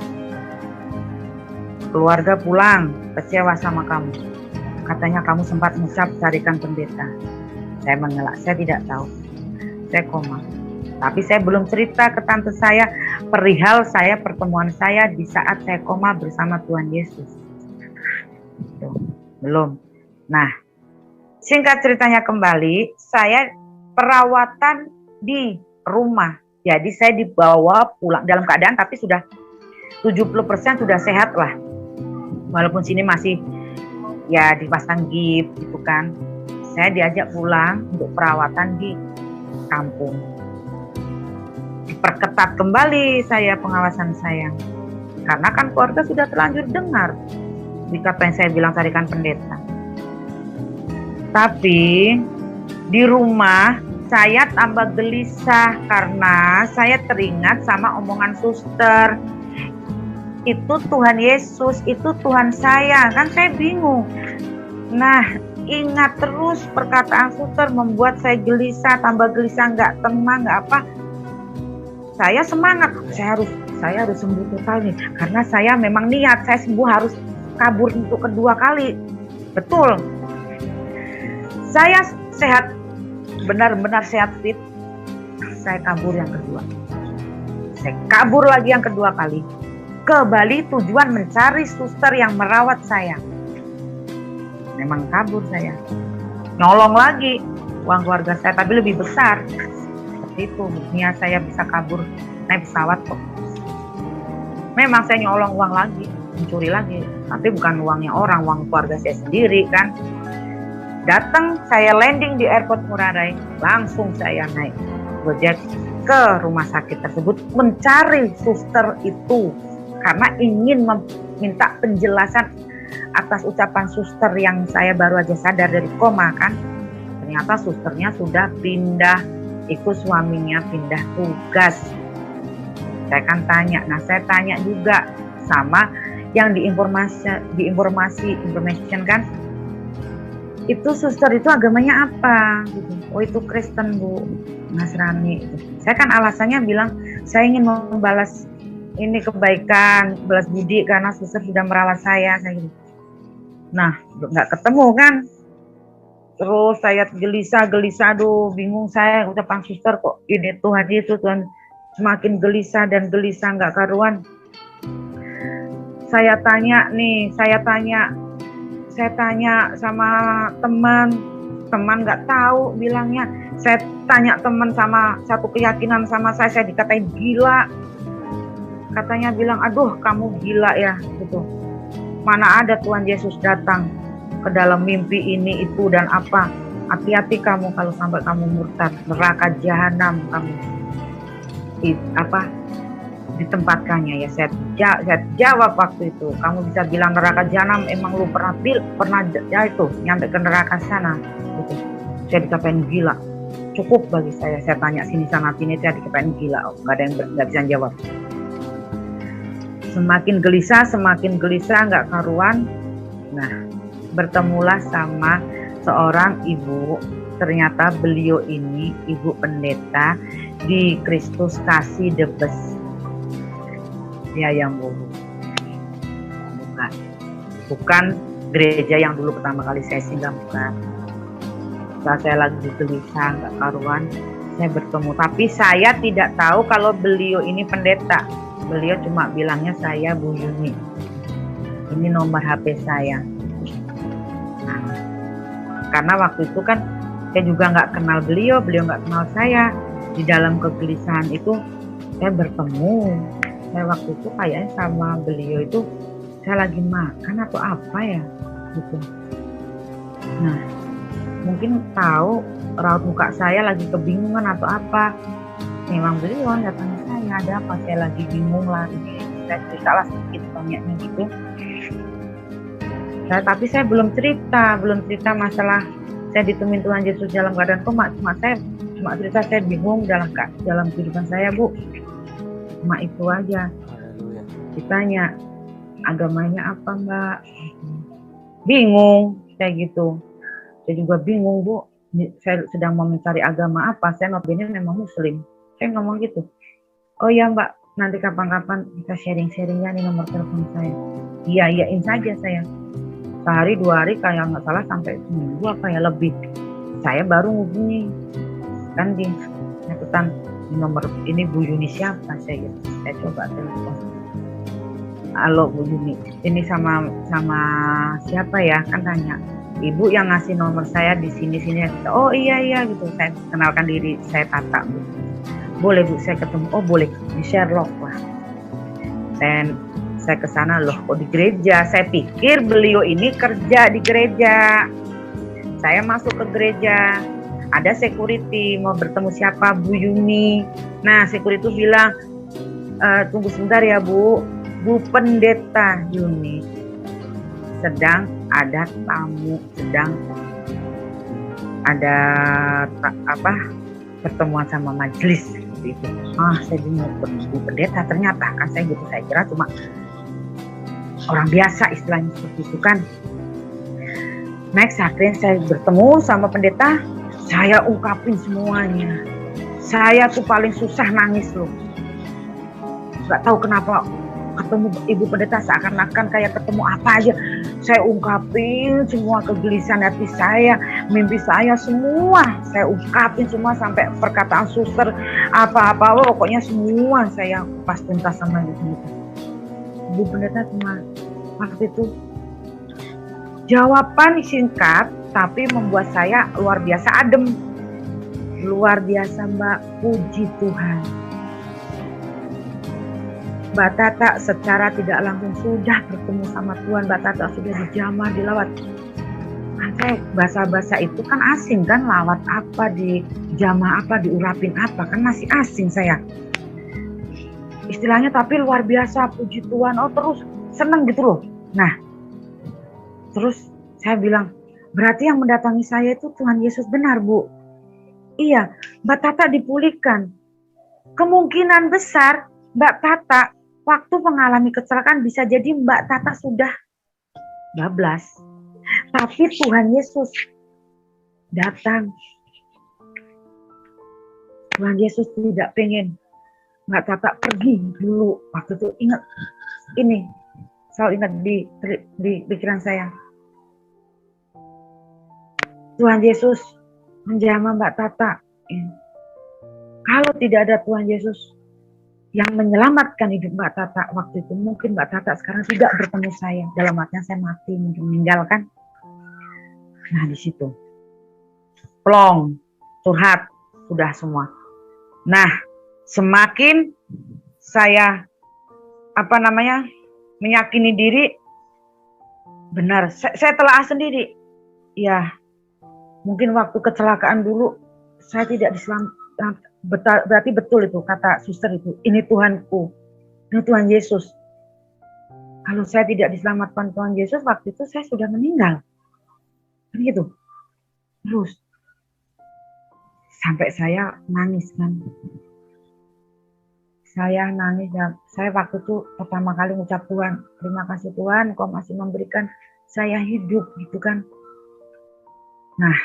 Keluarga pulang, kecewa sama kamu. Katanya kamu sempat mengucap carikan pendeta. Saya mengelak, saya tidak tahu. Saya koma. Tapi saya belum cerita ke tante saya perihal pertemuan saya di saat saya koma bersama Tuhan Yesus. Belum. Nah, singkat ceritanya kembali, saya perawatan di rumah. Jadi saya dibawa pulang dalam keadaan tapi sudah 70% sudah sehat lah. Walaupun sini masih ya dipasang gips gitu kan. Saya diajak pulang untuk perawatan di kampung. Diperketat kembali pengawasan saya. Karena kan keluarga sudah terlanjur dengar apa yang saya bilang carikan pendeta. Tapi di rumah saya tambah gelisah karena saya teringat sama omongan suster. Itu Tuhan Yesus, itu Tuhan saya. Kan saya bingung. Nah, ingat terus perkataan suster membuat saya gelisah, tambah gelisah, nggak tenang, nggak apa. Saya semangat, saya harus sembuh total nih. Karena saya memang niat, saya sembuh harus kabur untuk kedua kali. Betul. Saya sehat, benar-benar sehat fit. Saya kabur yang kedua. Saya kabur lagi yang kedua kali. Ke Bali tujuan mencari suster yang merawat saya. Memang kabur saya. Nyolong lagi uang keluarga saya, tapi lebih besar. Seperti itu, buktinya saya bisa kabur naik pesawat kok. Memang saya nyolong uang lagi, mencuri lagi. Tapi bukan uangnya orang, uang keluarga saya sendiri kan. Datang, saya landing di airport Ngurah Rai. Langsung saya naik Gojek ke rumah sakit tersebut mencari suster itu. Karena ingin meminta penjelasan atas ucapan suster yang saya baru aja sadar dari koma kan. Ternyata susternya sudah pindah, ikut suaminya pindah tugas. Saya kan tanya, saya tanya juga sama yang information kan. Itu suster itu agamanya apa? Gitu. Oh itu Kristen Bu, Nasrani. Gitu. Saya kan alasannya bilang saya ingin membalas ini kebaikan, balas budi karena suster sudah merawat saya gitu. Nah, nggak ketemu kan. Terus saya gelisah, aduh bingung saya ucapan suster kok ini Tuhan itu Tuhan, semakin gelisah nggak karuan. Saya tanya sama teman nggak tahu bilangnya. Saya tanya teman sama satu keyakinan sama saya dikatain gila. Katanya bilang, aduh kamu gila ya gitu. Mana ada Tuhan Yesus datang ke dalam mimpi ini itu dan apa. Hati-hati kamu kalau sampai kamu murtad, neraka jahanam kamu ditempatkannya ya. Saya jawab waktu itu, kamu bisa bilang neraka jahanam, emang lu pernah ya itu nyampe ke neraka sana gitu. saya dikatain gila. Cukup bagi saya tanya sini sana sini, saya dikatain gila, nggak ada yang nggak bisa jawab. Semakin gelisah, nggak karuan. Nah, bertemulah sama seorang ibu. Ternyata beliau ini ibu pendeta di Kristus Kasih Debes. Dia yang bukan gereja yang dulu pertama kali saya singgah, bukan. Saat saya lagi gelisah, nggak karuan, saya bertemu. Tapi saya tidak tahu kalau beliau ini pendeta. Beliau cuma bilangnya saya Bu Yuni. Ini nomor HP saya. Nah, karena waktu itu kan saya juga nggak kenal beliau nggak kenal saya. Di dalam kegelisahan itu saya bertemu. Saya waktu itu kayaknya sama beliau itu saya lagi makan atau apa ya gitu. Nah, mungkin tahu raut muka saya lagi kebingungan atau apa. Memang beliau datang ke saya, ada apa, saya lagi bingung lah, saya ceritalah sedikit banyaknya gitu. Tapi saya belum cerita masalah saya ditemuin Tuhan Yesus dalam keadaan koma. Cuma cerita saya bingung dalam kehidupan saya, Bu. Cuma itu aja. Ditanya agamanya apa, Mbak? Bingung kayak gitu. Saya juga bingung, Bu. Saya sedang mau mencari agama apa. Saya notabene memang Muslim. Saya ngomong gitu. Oh ya, Mbak, nanti kapan-kapan kita sharing-sharingnya nih nomor telepon saya. Iyain saja saya. Sehari 2 hari kayak nggak salah sampai seminggu apa ya lebih. Saya baru hubungi kan di catatan nomor ini Bu Yuni siapa, saya gitu. Saya coba telepon. Halo Bu Yuni, ini sama siapa ya, kan tanya. Ibu yang ngasih nomor saya di sini. Oh iya gitu. Saya kenalkan diri, saya Tata, Bu. Boleh Bu, saya ketemu. Oh boleh, di Sherlock lah. Saya ke sana, loh kok di gereja. Saya pikir beliau ini kerja di gereja. Saya masuk ke gereja, ada security mau bertemu siapa, Bu Yuni. Nah, security bilang, tunggu sebentar ya Bu Pendeta Yuni sedang ada tamu, sedang ada pertemuan sama majelis gitu. Saya bingung, Bu Pendeta ternyata, kan saya gitu, saya kira cuma orang biasa istilahnya seperti itu kan. Next, akhirnya saya bertemu sama pendeta, saya ungkapin semuanya. Saya tuh paling susah nangis loh. Gak tahu kenapa ketemu ibu pendeta seakan-akan kayak ketemu apa aja. Saya ungkapin semua kegelisahan hati saya, mimpi saya semua. Saya ungkapin semua sampai perkataan suster apa-apa, pokoknya semua saya pas tuntas sama ibu. Ibu pendeta cuma waktu itu jawaban singkat tapi membuat saya luar biasa adem. Luar biasa, Mbak, puji Tuhan. Mbak Tata secara tidak langsung sudah bertemu sama Tuhan. Mbak Tata sudah dijamah, dilawat. Saya bahasa-bahasa itu kan asing kan, lawat apa, dijamah apa, diurapin apa, kan masih asing saya. Istilahnya tapi luar biasa, puji Tuhan. Oh terus seneng gitu loh. Nah, terus saya bilang, berarti yang mendatangi saya itu Tuhan Yesus, benar Bu? Iya, Mbak Tata dipulihkan. Kemungkinan besar Mbak Tata waktu mengalami kecelakaan bisa jadi Mbak Tata sudah bablas. Tapi Tuhan Yesus datang. Tuhan Yesus tidak pengen Mbak Tata pergi dulu. Waktu itu ingat ini, selalu ingat di pikiran saya. Tuhan Yesus menjamah Mbak Tata. Kalau tidak ada Tuhan Yesus yang menyelamatkan hidup Mbak Tata waktu itu, mungkin Mbak Tata sekarang tidak bertemu saya. Dalam artinya saya mati, mungkin meninggalkan. Nah di situ, plong, curhat, sudah semua. Nah, semakin saya meyakini diri, benar, saya telah sendiri. Ya, mungkin waktu kecelakaan dulu saya tidak diselamatkan. Berarti betul itu kata suster itu, ini Tuhanku, ini Tuhan Yesus. Kalau saya tidak diselamatkan Tuhan Yesus, waktu itu saya sudah meninggal. Kan gitu. Terus Sampai saya nangis kan. Saya nangis, saya waktu itu pertama kali ngucap, Tuhan, terima kasih Tuhan, Kau masih memberikan saya hidup gitu kan. Nah,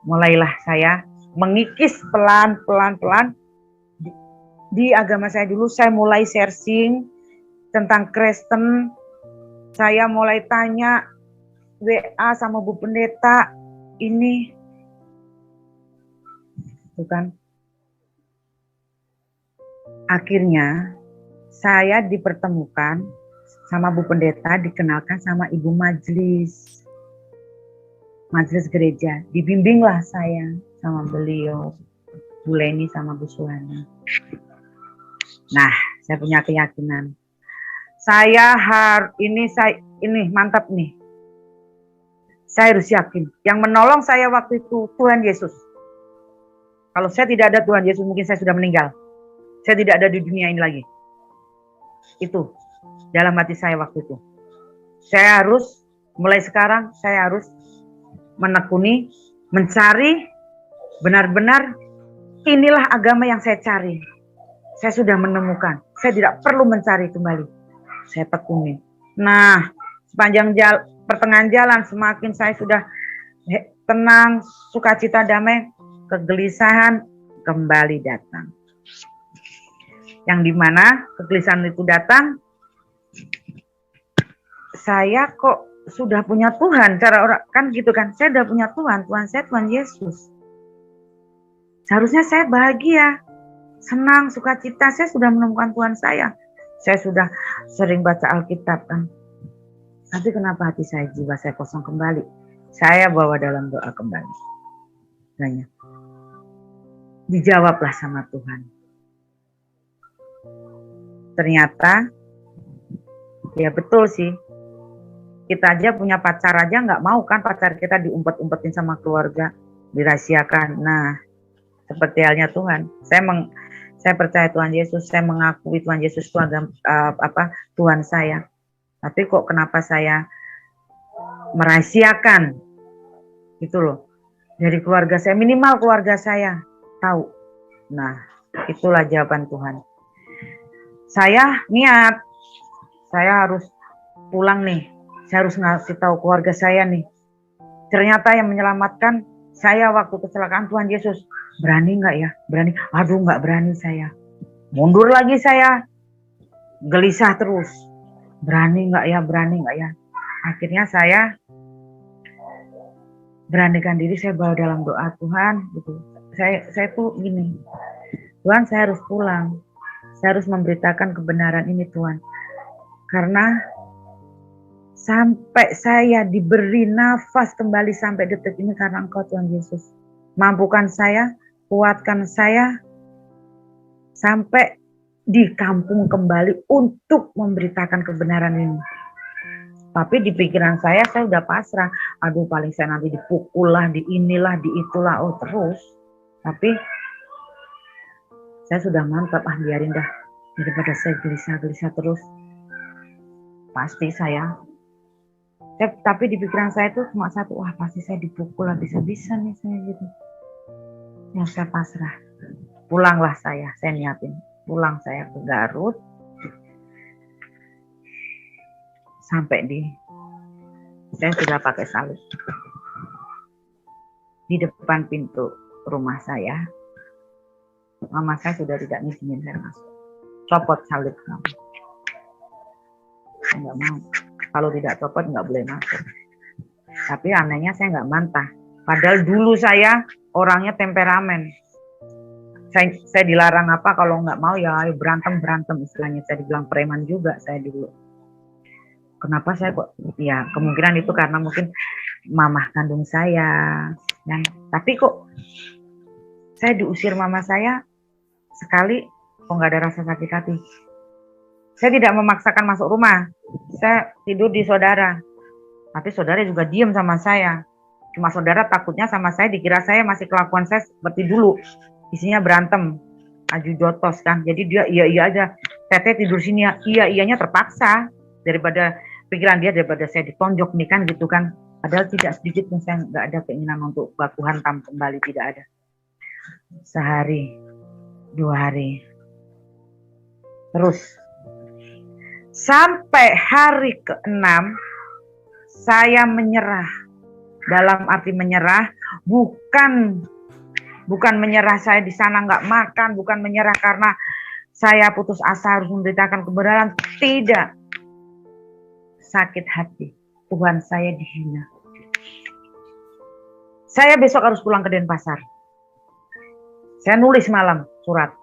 mulailah saya mengikis pelan-pelan di agama saya dulu. Saya mulai searching tentang Kristen. Saya mulai tanya WA sama Bu Pendeta ini, bukan. Akhirnya saya dipertemukan sama Bu Pendeta, dikenalkan sama Ibu Majelis gereja. Dibimbinglah saya sama beliau, Bu Leni sama Bu Suhana. Nah, saya punya keyakinan. Ini mantap nih. Saya harus yakin. Yang menolong saya waktu itu Tuhan Yesus. Kalau saya tidak ada Tuhan Yesus, mungkin saya sudah meninggal. Saya tidak ada di dunia ini lagi. Itu dalam hati saya waktu itu. Saya harus, mulai sekarang, saya harus menekuni, mencari, benar-benar inilah agama yang saya cari. Saya sudah menemukan. Saya tidak perlu mencari kembali. Saya tekuni. Nah, sepanjang pertengahan jalan, semakin saya sudah tenang, sukacita, damai, kegelisahan kembali datang. Yang dimana kegelisahan itu datang, saya kok sudah punya Tuhan, cara orang kan gitu kan, saya sudah punya Tuhan saya Tuhan Yesus. Seharusnya saya bahagia, senang, sukacita, saya sudah menemukan Tuhan saya sudah sering baca Alkitab kan. Tapi kenapa hati saya, jiwa saya kosong kembali? Saya bawa dalam doa kembali. Tanya. Dijawablah sama Tuhan. Ternyata, ya betul sih. Kita aja punya pacar aja nggak mau kan pacar kita diumpet-umpetin sama keluarga, dirahasiakan. Nah, seperti halnya Tuhan. Saya percaya Tuhan Yesus, saya mengakui Tuhan Yesus itu Tuhan saya. Tapi kok kenapa saya merahasiakan? Gitu loh. Dari keluarga saya, minimal keluarga saya tahu. Nah, itulah jawaban Tuhan. Saya niat, saya harus pulang nih. Saya harus ngasih tahu keluarga saya nih. Ternyata yang menyelamatkan saya waktu kecelakaan Tuhan Yesus. Berani nggak ya? Berani? Aduh, nggak berani saya. Mundur lagi saya. Gelisah terus. Berani nggak ya? Berani nggak ya? Akhirnya saya beranikan diri, saya bawa dalam doa Tuhan. Gitu. Saya tuh gini, Tuhan, saya harus pulang. Saya harus memberitakan kebenaran ini Tuhan. Karena sampai saya diberi nafas kembali sampai detik ini karena Engkau Tuhan Yesus. Mampukan saya, kuatkan saya sampai di kampung kembali untuk memberitakan kebenaran ini. Tapi di pikiran saya udah pasrah. Aduh, paling saya nanti dipukul lah, di inilah, di itulah, terus. Tapi saya sudah mantap, biarin dah. Daripada saya gelisah-gelisah terus. Pasti tapi di pikiran saya itu cuma satu, pasti saya dipukul lah, bisa-bisa nih saya gitu. Yang saya pasrah. Pulanglah saya niatin. Pulang saya ke Garut. Sampai saya sudah pakai salib. Di depan pintu rumah saya, mama saya sudah tidak ngizinin saya masuk. Copot salib kamu. Saya nggak mau. Kalau tidak copot nggak boleh masuk. Tapi anehnya saya nggak mantah. Padahal dulu saya orangnya temperamen. Saya dilarang apa kalau nggak mau ya ayo berantem istilahnya. Saya dibilang preman juga saya dulu. Kenapa saya kok? Ya kemungkinan itu karena mungkin mamah kandung saya. Tapi kok saya diusir mama saya sekali kok nggak ada rasa sakit hati. Saya tidak memaksakan masuk rumah. Saya tidur di saudara. Tapi saudara juga diem sama saya. Cuma saudara takutnya sama saya dikira saya masih kelakuan saya seperti dulu. Isinya berantem. Aju jotos kan. Jadi dia iya aja. Teteh tidur sini ya. Iyanya terpaksa. Daripada pikiran dia daripada saya ditonjok nih kan gitu kan. Padahal tidak sedikit pun saya nggak ada keinginan untuk baku hantam kembali. Tidak ada. sehari, 2 hari, terus sampai hari ke-6 saya menyerah. Dalam arti menyerah, bukan menyerah saya di sana nggak makan, bukan menyerah karena saya putus asa harus memberitakan kebenaran, tidak. Sakit hati, Tuhan saya dihina. Saya besok harus pulang ke Denpasar. Saya nulis malam surat,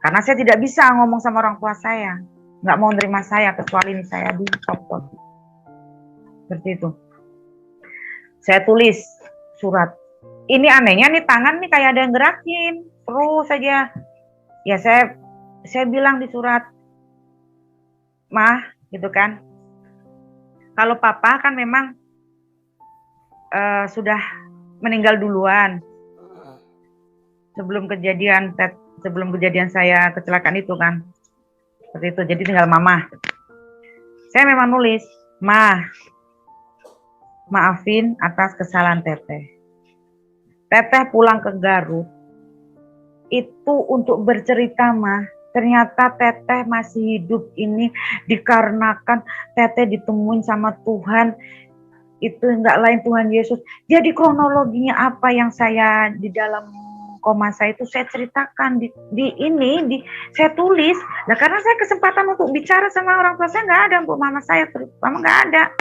karena saya tidak bisa ngomong sama orang tua saya, nggak mau nerima saya kecuali ini saya dicopot. Seperti itu. Saya tulis surat. Ini anehnya nih tangan nih kayak ada yang gerakin terus saja. Ya saya bilang di surat, Mah, gitu kan. Kalau papa kan memang sudah meninggal duluan sebelum kejadian saya kecelakaan itu kan. Seperti itu. Jadi tinggal mama. Saya memang nulis, Mah, maafin atas kesalahan Teteh. Teteh pulang ke Garut itu untuk bercerita, Mah. Ternyata Teteh masih hidup ini dikarenakan Teteh ditemuin sama Tuhan. Itu enggak lain Tuhan Yesus. Jadi kronologinya apa yang saya di dalam koma saya itu saya ceritakan saya tulis. Nah, karena saya kesempatan untuk bicara sama orang tua saya nggak ada, Bu, mama saya terutama nggak ada.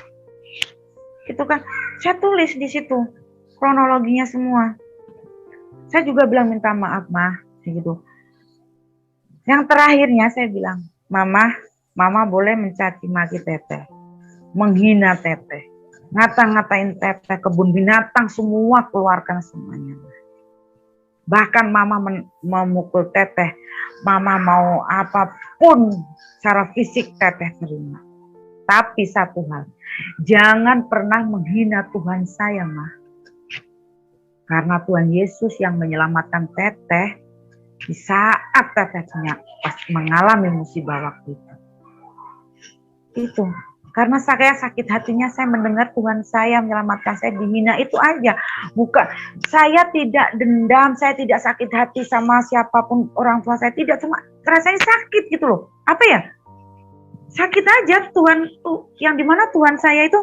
Itu kan saya tulis di situ kronologinya semua. Saya juga bilang minta maaf, Mah, gitu. Yang terakhirnya saya bilang, Mama boleh mencaci maki Teteh, menghina Teteh, ngata-ngatain Teteh, kebun binatang semua keluarkan semuanya. Bahkan Mama memukul Teteh, Mama mau apapun secara fisik Teteh terima. Tapi satu hal, jangan pernah menghina Tuhan saya, Mah. Karena Tuhan Yesus yang menyelamatkan Teteh di saat Tetehnya pas mengalami musibah waktu itu. Itu. Karena saya sakit hatinya saya mendengar Tuhan saya menyelamatkan saya dihina, itu aja. Bukan, saya tidak dendam, saya tidak sakit hati sama siapapun orang tua saya, tidak, cuma rasanya sakit gitu loh. Apa ya? Sakit aja Tuhan yang dimana Tuhan saya itu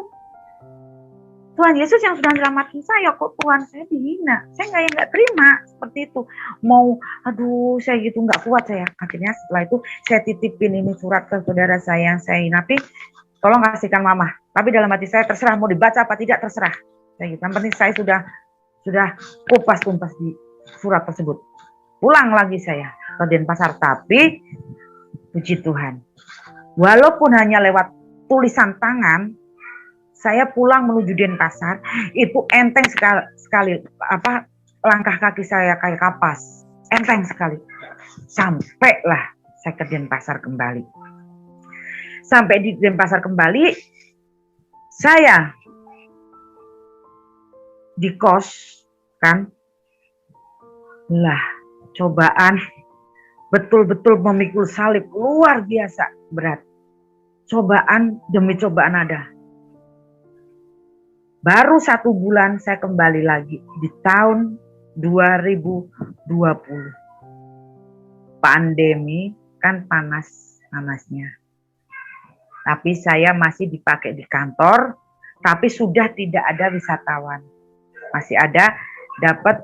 Tuhan Yesus yang sudah menyelamatkan saya, kok Tuhan saya dihina. Saya nggak terima seperti itu. Mau, aduh, saya gitu nggak kuat saya. Akhirnya setelah itu saya titipin ini surat ke saudara saya yang saya inapi. Tolong kasihkan Mama. Tapi dalam hati saya terserah mau dibaca apa tidak terserah. Saya gitu. Yang penting saya sudah kupas tuntas di surat tersebut. Pulang lagi saya ke Denpasar. Tapi puji Tuhan, walaupun hanya lewat tulisan tangan, saya pulang menuju Denpasar, itu enteng sekali apa langkah kaki saya kayak kapas, enteng sekali. Sampailah saya ke Denpasar kembali. Sampai di Denpasar kembali, saya di kos kan, lah cobaan betul-betul memikul salib luar biasa berat. Cobaan demi cobaan ada. Baru 1 bulan saya kembali lagi di tahun 2020. Pandemi kan panas-panasnya. Tapi saya masih dipakai di kantor, tapi sudah tidak ada wisatawan. Masih ada dapat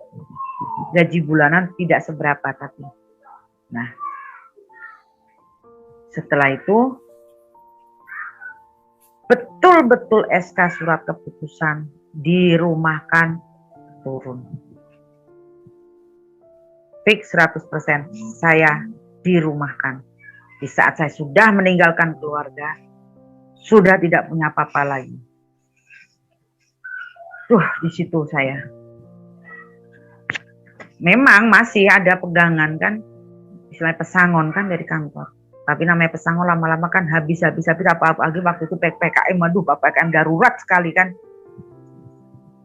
gaji bulanan tidak seberapa tapi. Nah, setelah itu betul-betul SK surat keputusan dirumahkan turun. Fix 100% saya dirumahkan. Di saat saya sudah meninggalkan keluarga, sudah tidak punya apa-apa lagi. Di situ saya. Memang masih ada pegangan kan, istilahnya pesangon kan dari kantor. Tapi namanya pesangon lama-lama kan habis apa-apa lagi waktu itu PPKM, waduh PPKM darurat sekali kan.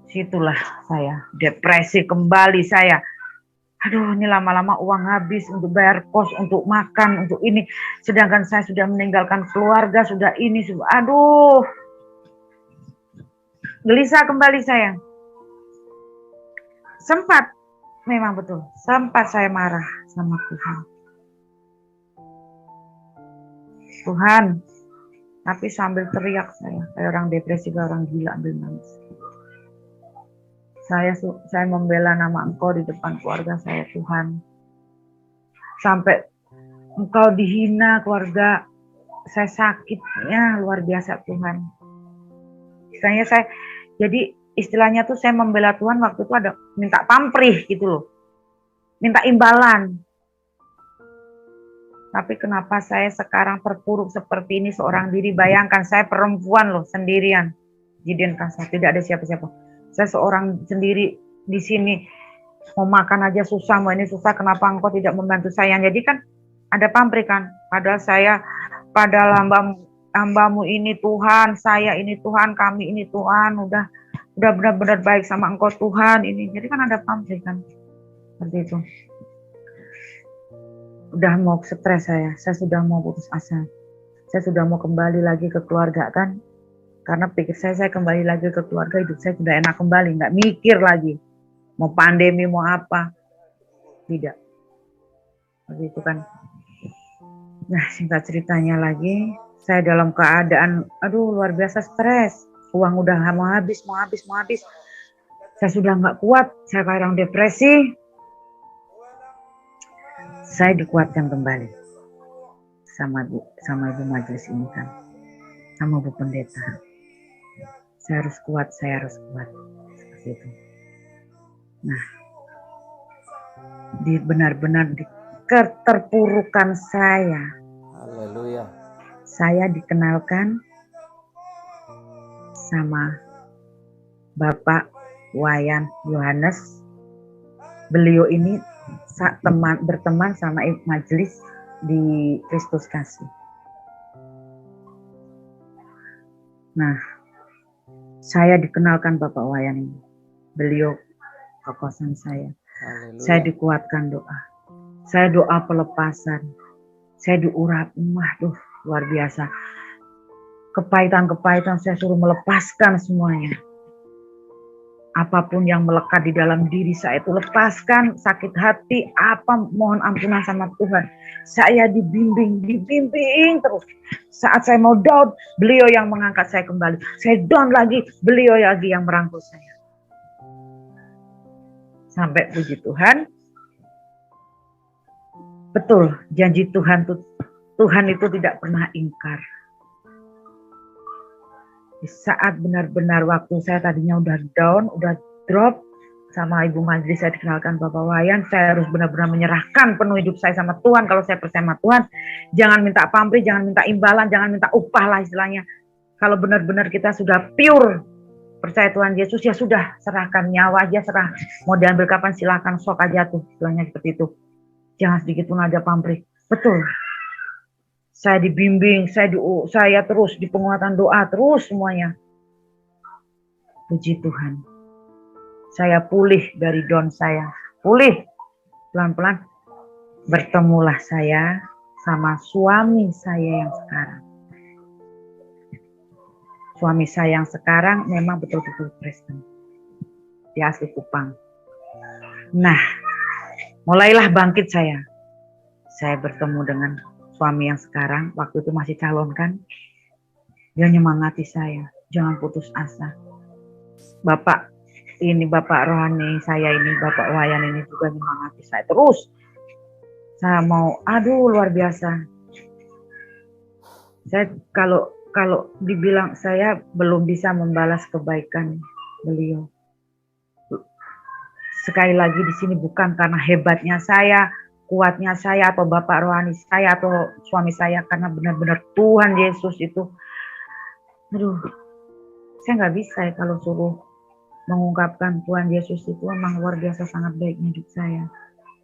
Situlah saya depresi kembali saya. Aduh, ini lama-lama uang habis untuk bayar kos, untuk makan, untuk ini. Sedangkan saya sudah meninggalkan keluarga, sudah ini, aduh. Gelisah kembali saya. Sempat memang betul. Sempat saya marah sama Tuhan. Tuhan, tapi sambil teriak saya, kayak orang depresi, kayak orang gila ambil nangis. Saya membela nama Engkau di depan keluarga saya, Tuhan. Sampai Engkau dihina keluarga saya, sakitnya luar biasa, Tuhan. Jadi istilahnya tuh saya membela Tuhan waktu itu ada minta pamrih gitu loh. Minta imbalan. Tapi kenapa saya sekarang terpuruk seperti ini seorang diri? Bayangkan saya perempuan loh, sendirian di Denpasar, tidak ada siapa-siapa. Saya seorang sendiri di sini, mau makan aja susah, mau ini susah, kenapa Engkau tidak membantu saya? Jadi kan ada pamrih kan, padahal hambamu ini Tuhan, saya ini Tuhan, kami ini Tuhan, udah benar-benar baik sama Engkau Tuhan ini. Jadi kan ada pamrih kan, seperti itu. Udah mau stres saya sudah mau putus asa, saya sudah mau kembali lagi ke keluarga kan, karena pikir saya kembali lagi ke keluarga, hidup saya sudah enak kembali, nggak mikir lagi mau pandemi mau apa, tidak begitu kan. Nah, singkat ceritanya lagi, saya dalam keadaan luar biasa stres, uang udah mau habis, saya sudah nggak kuat, saya kayak orang depresi. Saya dikuatkan kembali sama ibu majelis ini kan, sama bu pendeta. Saya harus kuat, seperti itu. Nah, benar-benar di keterpurukan saya, Haleluya, saya dikenalkan sama Bapak Wayan Yohanes. Beliau ini berteman sama majelis di Kristus Kasih. Nah, saya dikenalkan Bapak Wayan ini. Beliau kokosan saya. Haleluya. Saya dikuatkan doa. Saya doa pelepasan. Saya diurap. Luar biasa. Kepahitan saya suruh melepaskan semuanya. Apapun yang melekat di dalam diri saya itu lepaskan, sakit hati, mohon ampunan sama Tuhan. Saya dibimbing terus. Saat saya mau down, beliau yang mengangkat saya kembali. Saya down lagi, beliau lagi yang merangkul saya. Sampai puji Tuhan. Betul, janji Tuhan itu tidak pernah ingkar. Di saat benar-benar waktu saya tadinya udah down, udah drop, sama ibu majelis saya dikenalkan Bapak Wayan, saya harus benar-benar menyerahkan penuh hidup saya sama Tuhan. Kalau saya percaya sama Tuhan, jangan minta pamrih, jangan minta imbalan, jangan minta upah lah istilahnya. Kalau benar-benar kita sudah pure percaya Tuhan Yesus, ya sudah, serahkan nyawa aja, serah. Mau diambil kapan silakan, sok aja tuh, istilahnya seperti itu. Jangan sedikit pun ada pamrih. Betul. Saya dibimbing, saya terus di penguatan doa, terus semuanya. Puji Tuhan. Saya pulih dari down saya. Pulih. Pelan-pelan. Bertemulah saya sama suami saya yang sekarang. Suami saya yang sekarang memang betul-betul Kristen. Di asli Kupang. Nah, mulailah bangkit saya. Saya bertemu dengan suami yang sekarang, waktu itu masih calon kan, dia nyemangati saya, jangan putus asa. Bapak rohani saya ini, Bapak Wayan ini juga nyemangati saya terus. Saya mau, luar biasa. Saya kalau dibilang saya belum bisa membalas kebaikan beliau. Sekali lagi di sini bukan karena hebatnya saya, kuatnya saya atau Bapak rohani saya atau suami saya, karena benar-benar Tuhan Yesus itu, saya nggak bisa kalau suruh mengungkapkan Tuhan Yesus itu memang luar biasa sangat baiknya hidup saya,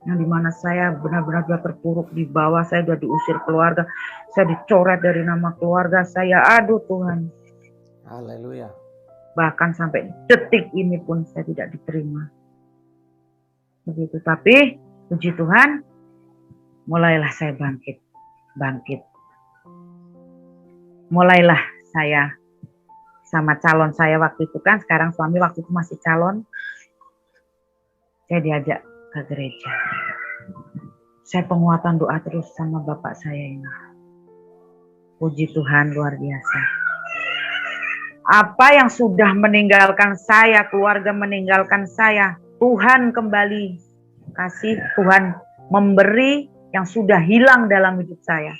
yang dimana saya benar-benar sudah terpuruk di bawah, saya sudah diusir keluarga, saya dicoret dari nama keluarga saya, Tuhan. haleluya. Bahkan sampai detik ini pun saya tidak diterima. Begitu, tapi puji Tuhan, mulailah saya bangkit. Mulailah saya sama calon saya waktu itu kan, sekarang suami waktu itu masih calon. Saya diajak ke gereja. Saya penguatan doa terus sama bapak saya ini. Puji Tuhan, luar biasa. Apa yang sudah meninggalkan saya, keluarga meninggalkan saya, Tuhan kembali kasih, Tuhan memberi yang sudah hilang dalam hidup saya,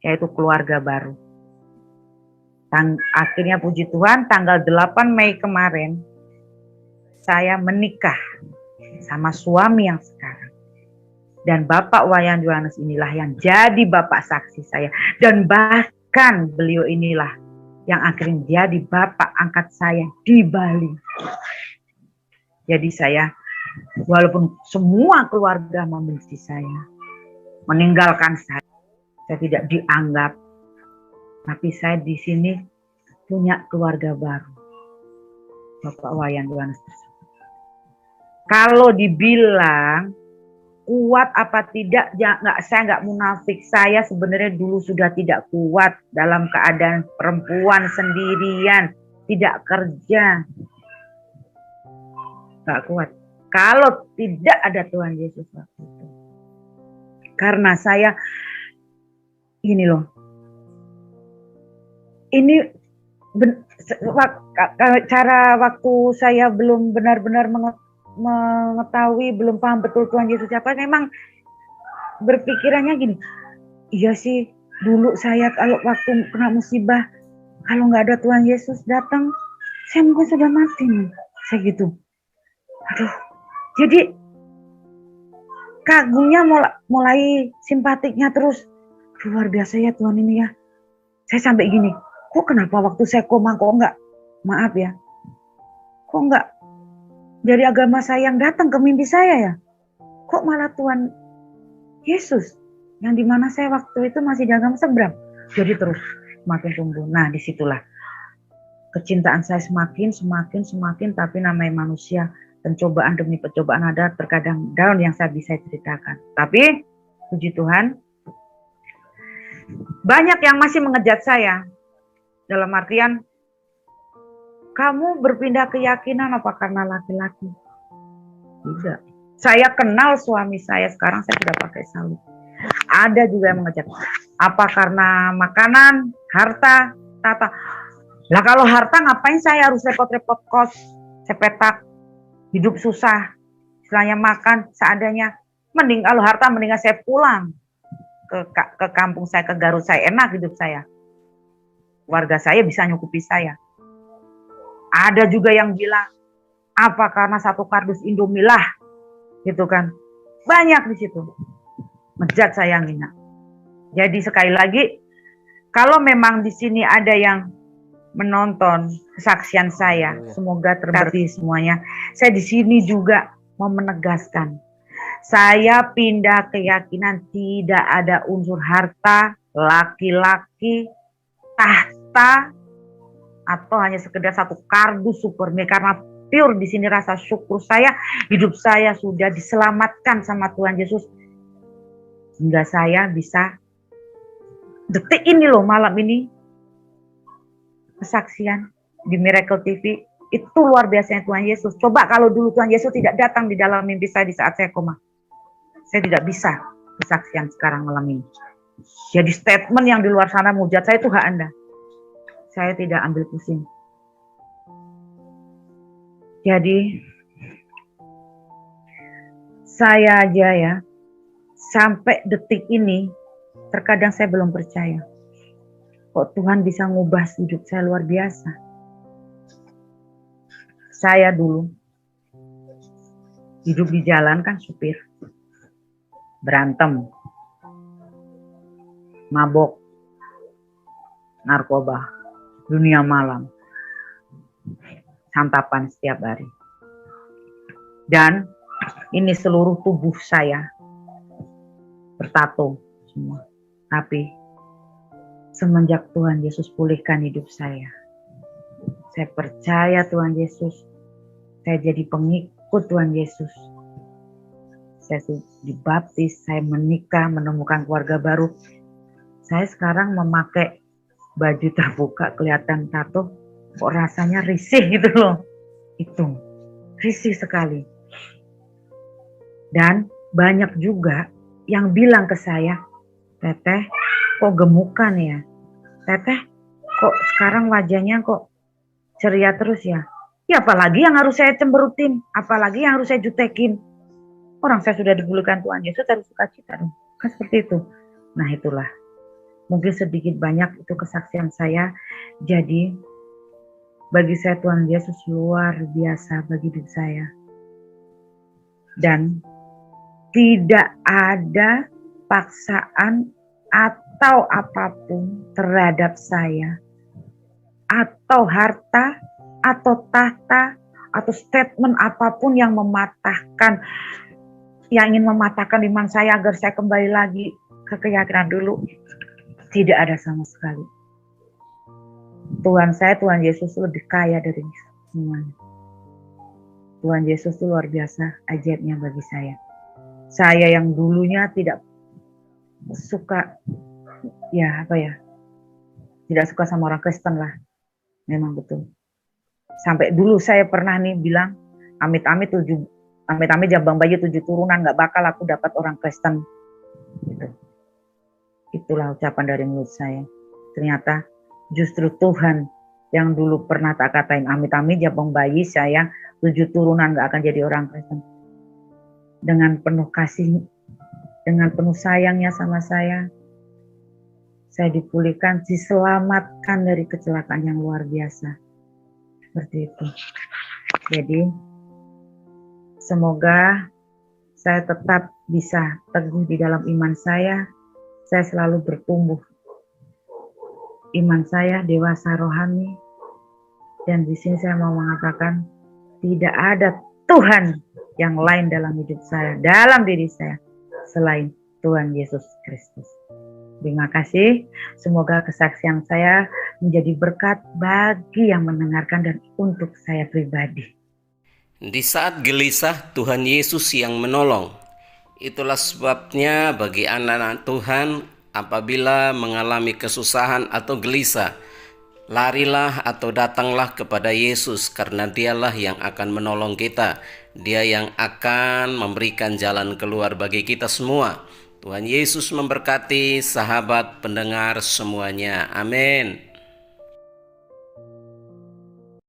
yaitu keluarga baru. Akhirnya puji Tuhan, tanggal 8 Mei kemarin saya menikah sama suami yang sekarang. Dan Bapak Wayan Yohanes inilah yang jadi bapak saksi saya. Dan bahkan beliau inilah yang akhirnya jadi bapak angkat saya di Bali. Jadi saya, walaupun semua keluarga membenci saya, meninggalkan saya tidak dianggap, tapi saya di sini punya keluarga baru, Bapak Wayan Yohanes. Kalau dibilang kuat apa tidak, saya nggak munafik. Saya sebenarnya dulu sudah tidak kuat dalam keadaan perempuan sendirian, tidak kerja, nggak kuat. Kalau tidak ada Tuhan Yesus waktu itu, karena saya ini loh, ini cara waktu saya belum benar-benar mengetahui, belum paham betul Tuhan Yesus siapa, memang berpikirannya gini, iya sih dulu saya kalau waktu kena musibah, kalau nggak ada Tuhan Yesus datang, saya mungkin sudah mati nih, saya gitu. Aduh, jadi kagumnya mulai simpatiknya terus, luar biasa ya Tuhan ini ya. Saya sampai gini, kok kenapa waktu saya koma kok nggak, maaf ya, kok nggak dari agama saya yang datang ke mimpi saya ya? Kok malah Tuhan Yesus yang dimana saya waktu itu masih di agama seberang. Jadi terus semakin tumbuh. Nah disitulah kecintaan saya semakin, tapi namanya manusia, pencobaan demi pencobaan ada, terkadang down yang saya bisa ceritakan. Tapi puji Tuhan, banyak yang masih mengejar saya. Dalam artian, kamu berpindah keyakinan apa karena laki-laki? Tidak. Saya kenal suami saya, sekarang saya sudah pakai salib. Ada juga yang mengejar. Apa karena makanan, harta, tata? Lah kalau harta ngapain saya harus repot-repot kos, sepetak, hidup susah, istilahnya makan seadanya. Mending kalau harta, mendingan saya pulang ke kampung saya, ke Garut saya, enak hidup saya. Warga saya bisa nyukupi saya. Ada juga yang bilang, apa karena satu kardus Indomie lah, gitu kan. Banyak di situ. Menjat saya ngina. Jadi sekali lagi, kalau memang di sini ada yang menonton kesaksian saya, semoga terberkati semuanya. Saya di sini juga mau menegaskan, saya pindah keyakinan tidak ada unsur harta, laki-laki, tahta, atau hanya sekedar satu kardus supermil, karena pure di sini rasa syukur saya, hidup saya sudah diselamatkan sama Tuhan Yesus hingga saya bisa detik ini loh, malam ini kesaksian di Miracle TV itu luar biasanya Tuhan Yesus. Coba kalau dulu Tuhan Yesus tidak datang di dalam mimpi saya di saat saya koma, saya tidak bisa kesaksian sekarang malam ini. Jadi statement yang di luar sana mujat saya itu hak Anda. Saya tidak ambil pusing. Jadi saya aja ya, sampai detik ini terkadang saya belum percaya. Kok Tuhan bisa ngubah hidup saya luar biasa. Saya dulu hidup di jalan kan supir. Berantem. Mabok. Narkoba. Dunia malam, santapan setiap hari, dan ini seluruh tubuh saya bertato semua. Tapi semenjak Tuhan Yesus pulihkan hidup saya percaya Tuhan Yesus, saya jadi pengikut Tuhan Yesus, saya dibaptis, saya menikah, menemukan keluarga baru. Saya sekarang memakai baju terbuka kelihatan tato, kok rasanya risih gitu loh. Itu risih sekali. Dan banyak juga yang bilang ke saya, "Teteh, kok gemukan ya? Teteh, kok sekarang wajahnya kok ceria terus ya?" Ya apalagi yang harus saya cemberutin, apalagi yang harus saya jutekin. Orang saya sudah dipulihkan Tuhan Yesus, harus sukacita dong. Kan seperti itu. Nah itulah, mungkin sedikit banyak itu kesaksian saya. Jadi bagi saya Tuhan Yesus luar biasa bagi hidup saya. Dan tidak ada paksaan atau apapun terhadap saya, atau harta, atau tahta, atau statement apapun yang mematahkan, yang ingin mematahkan iman saya agar saya kembali lagi ke keyakinan dulu. Tidak ada sama sekali. Tuhan saya, Tuhan Yesus lebih kaya dari semuanya. Tuhan Yesus itu luar biasa ajaibnya bagi saya. Saya yang dulunya tidak suka, tidak suka sama orang Kristen lah. Memang betul. Sampai dulu saya pernah nih bilang, amit-amit jabang bayi 7 turunan, gak bakal aku dapat orang Kristen. Gitu. Itulah ucapan dari mulut saya. Ternyata justru Tuhan yang dulu pernah tak katain amit-amit jabang bayi saya 7 turunan gak akan jadi orang Kristen. Dengan penuh kasih, dengan penuh sayangnya sama saya dipulihkan, diselamatkan dari kecelakaan yang luar biasa. Seperti itu. Jadi semoga saya tetap bisa teguh di dalam iman saya selalu bertumbuh. Iman saya dewasa rohani, dan di sini saya mau mengatakan tidak ada Tuhan yang lain dalam hidup saya, dalam diri saya selain Tuhan Yesus Kristus. Terima kasih. Semoga kesaksian saya menjadi berkat bagi yang mendengarkan dan untuk saya pribadi. Di saat gelisah, Tuhan Yesus yang menolong. Itulah sebabnya bagi anak-anak Tuhan, apabila mengalami kesusahan atau gelisah, larilah atau datanglah kepada Yesus, karena Dialah yang akan menolong kita. Dia yang akan memberikan jalan keluar bagi kita semua. Tuhan Yesus memberkati sahabat pendengar semuanya. Amin.